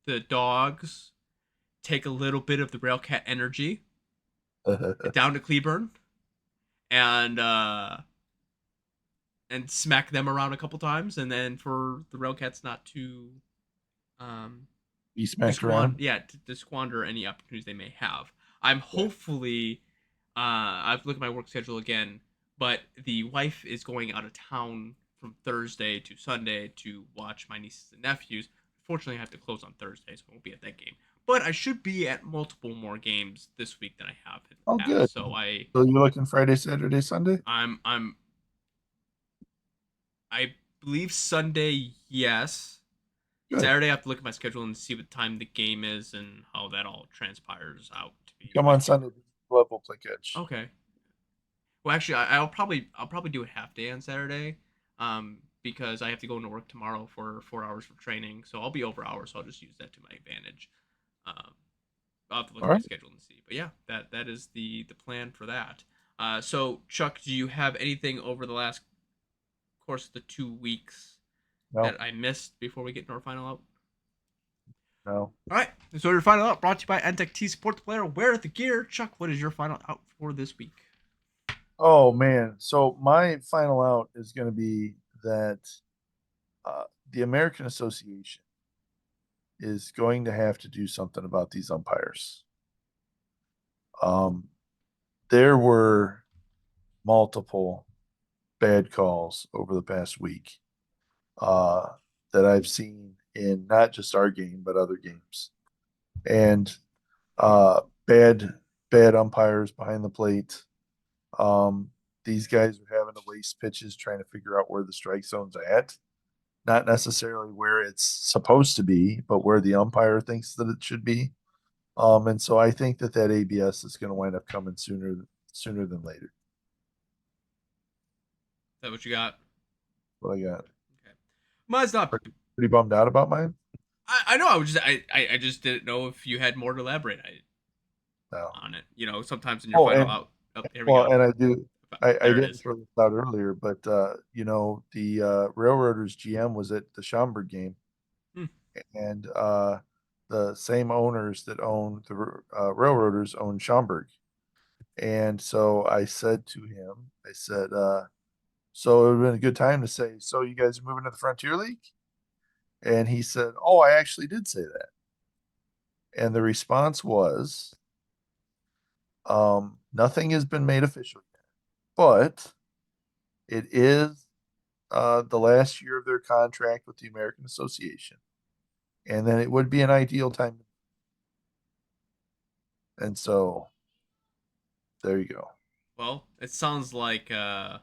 the dogs take a little bit of the Railcat energy, get down to Cleburne, and smack them around a couple times, and then for the Railcats not to Be smacked around. to squander any opportunities they may have. I'm hopefully I've looked at my work schedule again, but the wife is going out of town from Thursday to Sunday to watch my nieces and nephews. Unfortunately, I have to close on Thursday, so I won't be at that game. But I should be at multiple more games this week than I have in the past. Good. So So you're looking Friday, Saturday, Sunday? I believe Sunday, yes. Good. Saturday, I have to look at my schedule and see what time the game is and how that all transpires out to be. Come on Sunday. Club will play catch. Okay. Well, actually, I'll probably do a half day on Saturday, because I have to go into work tomorrow for 4 hours for training. So I'll be over hours. So I'll just use that to my advantage. I'll have to look at my schedule and see. But yeah, that is the plan for that. So Chuck, do you have anything over the last course of the 2 weeks that I missed before we get into our final out? No. All right. So your final out brought to you by OnDeck Tees. Support the player. Wear the gear. Chuck, what is your final out for this week? Oh man. So my final out is going to be that the American Association is going to have to do something about these umpires. There were multiple bad calls over the past week that I've seen in not just our game but other games, and bad umpires behind the plate. These guys are having to waste pitches trying to figure out where the strike zone's at, not necessarily where it's supposed to be, but where the umpire thinks that it should be. And so I think that ABS is going to wind up coming sooner than later. Is that what you got? What I got. Okay. Mine's not. Pretty bummed out about mine. I know. I just didn't know if you had more to elaborate No. on it. You know, sometimes in your Oh, final and out. Oh, here we well, go. and I do. I There it didn't is. throw this out earlier, but the Railroaders GM was at the Schaumburg game, Hmm. and the same owners that own the Railroaders own Schaumburg. And so I said to him, I said, so it would have been a good time to say, so you guys are moving to the Frontier League? And he said, oh, I actually did say that. And the response was, nothing has been made official yet, but it is the last year of their contract with the American Association. And then it would be an ideal time. And so there you go. Well, it sounds like Mac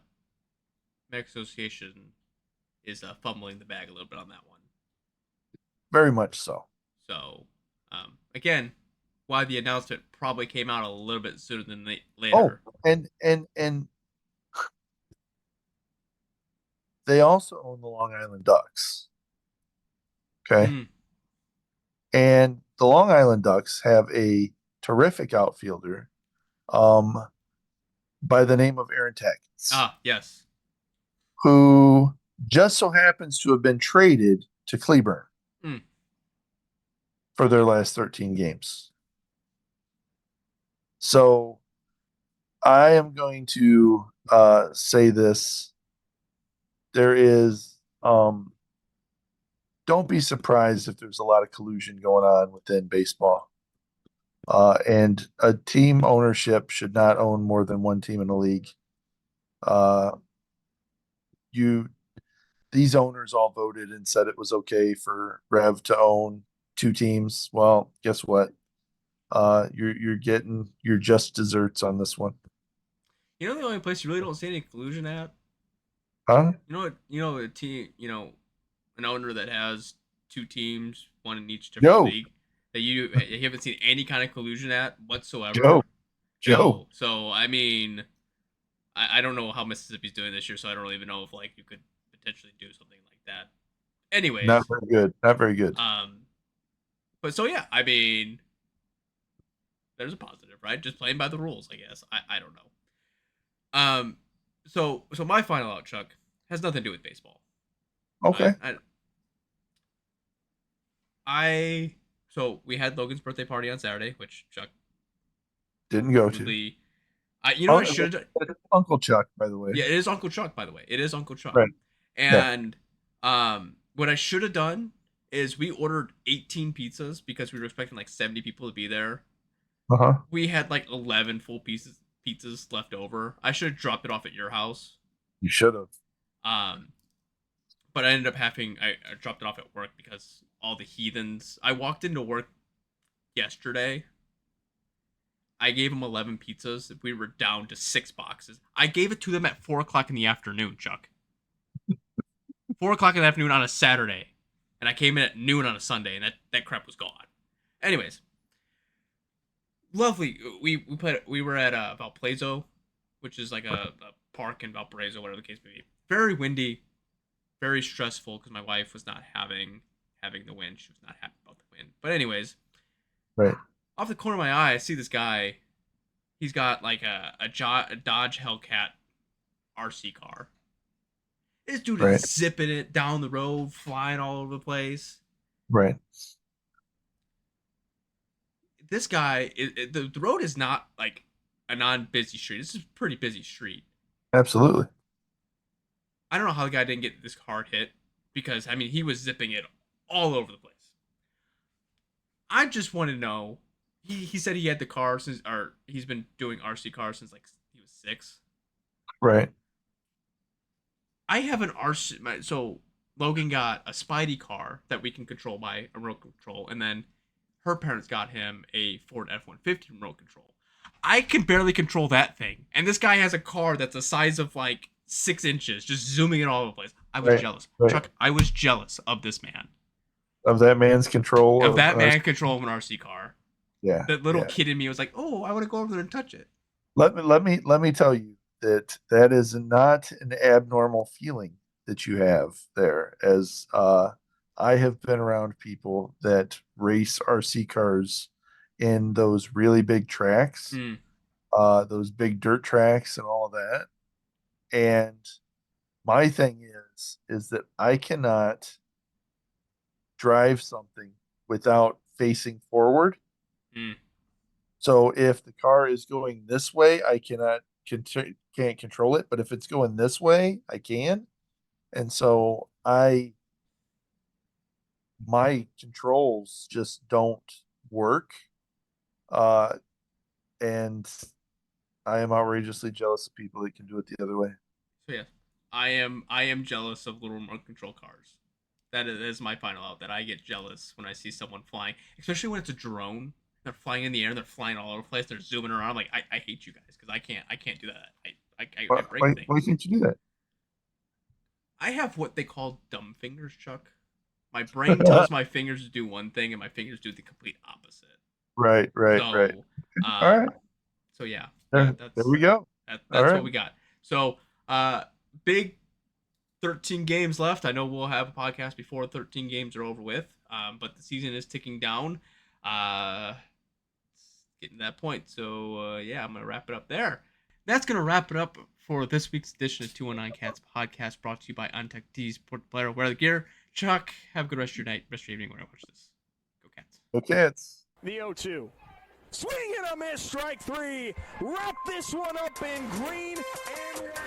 Association is fumbling the bag a little bit on that one. Very much so. So, again, why the announcement probably came out a little bit sooner than Oh, later. and they also own the Long Island Ducks. Okay. Mm. And the Long Island Ducks have a terrific outfielder by the name of Aaron Tackett, Ah, yes. who just so happens to have been traded to Cleburne Mm. for their last 13 games. So I am going to say this. There is, don't be surprised if there's a lot of collusion going on within baseball. And a team ownership should not own more than one team in the league. You These owners all voted and said it was okay for Rev to own two teams. Well, guess what? You're getting your just desserts on this one. You know the only place you really don't see any collusion at? Huh? You know what? You know a team. You know, an owner that has two teams, one in each different Joe. league, that you haven't seen any kind of collusion at whatsoever. Joe. Joe. So I mean, I don't know how Mississippi's doing this year, so I don't even know if like you could potentially do something like that. Anyways, Not very good. Not very good. but so yeah, I mean, there's a positive, right? Just playing by the rules, I guess. I don't know. So my final out, Chuck, has nothing to do with baseball. Okay. So we had Logan's birthday party on Saturday, which Chuck Didn't go to. probably, you know, I should have. Uncle Chuck, by the way. Yeah, it is Uncle Chuck, by the way. It is Uncle Chuck. Right. And what I should have done is we ordered 18 pizzas because we were expecting like 70 people to be there. Uh-huh. We had like 11 full pizzas left over. I should have dropped it off at your house. You should have. But I ended up I dropped it off at work because all the heathens. I walked into work yesterday. I gave them 11 pizzas. We were down to 6 boxes. I gave it to them at 4:00 in the afternoon, Chuck. 4:00 in the afternoon on a Saturday. And I came in at noon on a Sunday, and that crap was gone. Anyways. Lovely. We were at Valparaiso, which is like a park in Valparaiso, whatever the case may be. Very windy, very stressful because my wife was not having the wind. She was not happy about the wind. But anyways, right off the corner of my eye, I see this guy. He's got like a Dodge Hellcat RC car. This dude is zipping it down the road, flying all over the place. Right. This guy, the road is not like a non-busy street. This is a pretty busy street. Absolutely. I don't know how the guy didn't get this hard hit because, I mean, he was zipping it all over the place. I just want to know, he said he had the car he's been doing RC cars since like he was 6. Right. I have an RC, so Logan got a Spidey car that we can control by a remote control, and then her parents got him a Ford F-150 remote control. I can barely control that thing, and this guy has a car that's the size of like 6 inches, just zooming it all over the place. I was jealous. Right. Chuck, I was jealous of this man. Of that man's control. Of that man's control of an RC car. Yeah. That little kid in me was like, oh, I want to go over there and touch it. Let me tell you that is not an abnormal feeling that you have there, as I have been around people that race RC cars in those really big tracks, Mm. those big dirt tracks and all of that. And my thing is that I cannot drive something without facing forward. Mm. So if the car is going this way, I can't control it, but if it's going this way, I can. And so my controls just don't work. Uh, and I am outrageously jealous of people that can do it the other way. So yeah, I am jealous of little remote control cars. That is my final out. That I get jealous when I see someone flying, especially when it's a drone. They're flying in the air and they're flying all over the place. They're zooming around. I'm like, I hate you guys because I can't do that. I break Why things. can't you do I have what they call dumb fingers, Chuck. My brain tells that? my fingers to do one thing and my fingers do the complete opposite. Right, right, right. So, All right. so yeah, There we go. All that's right. what we got. So, big 13 games left. I know we'll have a podcast before 13 games are over with, but the season is ticking down. It's getting to that point. So, yeah, I'm going to wrap it up there. That's going to wrap it up for this week's edition of 219 Cats podcast, brought to you by OnDeck Tees. Put the player, wear the gear. Chuck, have a good rest of your night, rest of your evening when I watch this. Go Cats. Go Cats. The 0-2. Swing and a miss, strike three. Wrap this one up in green and white.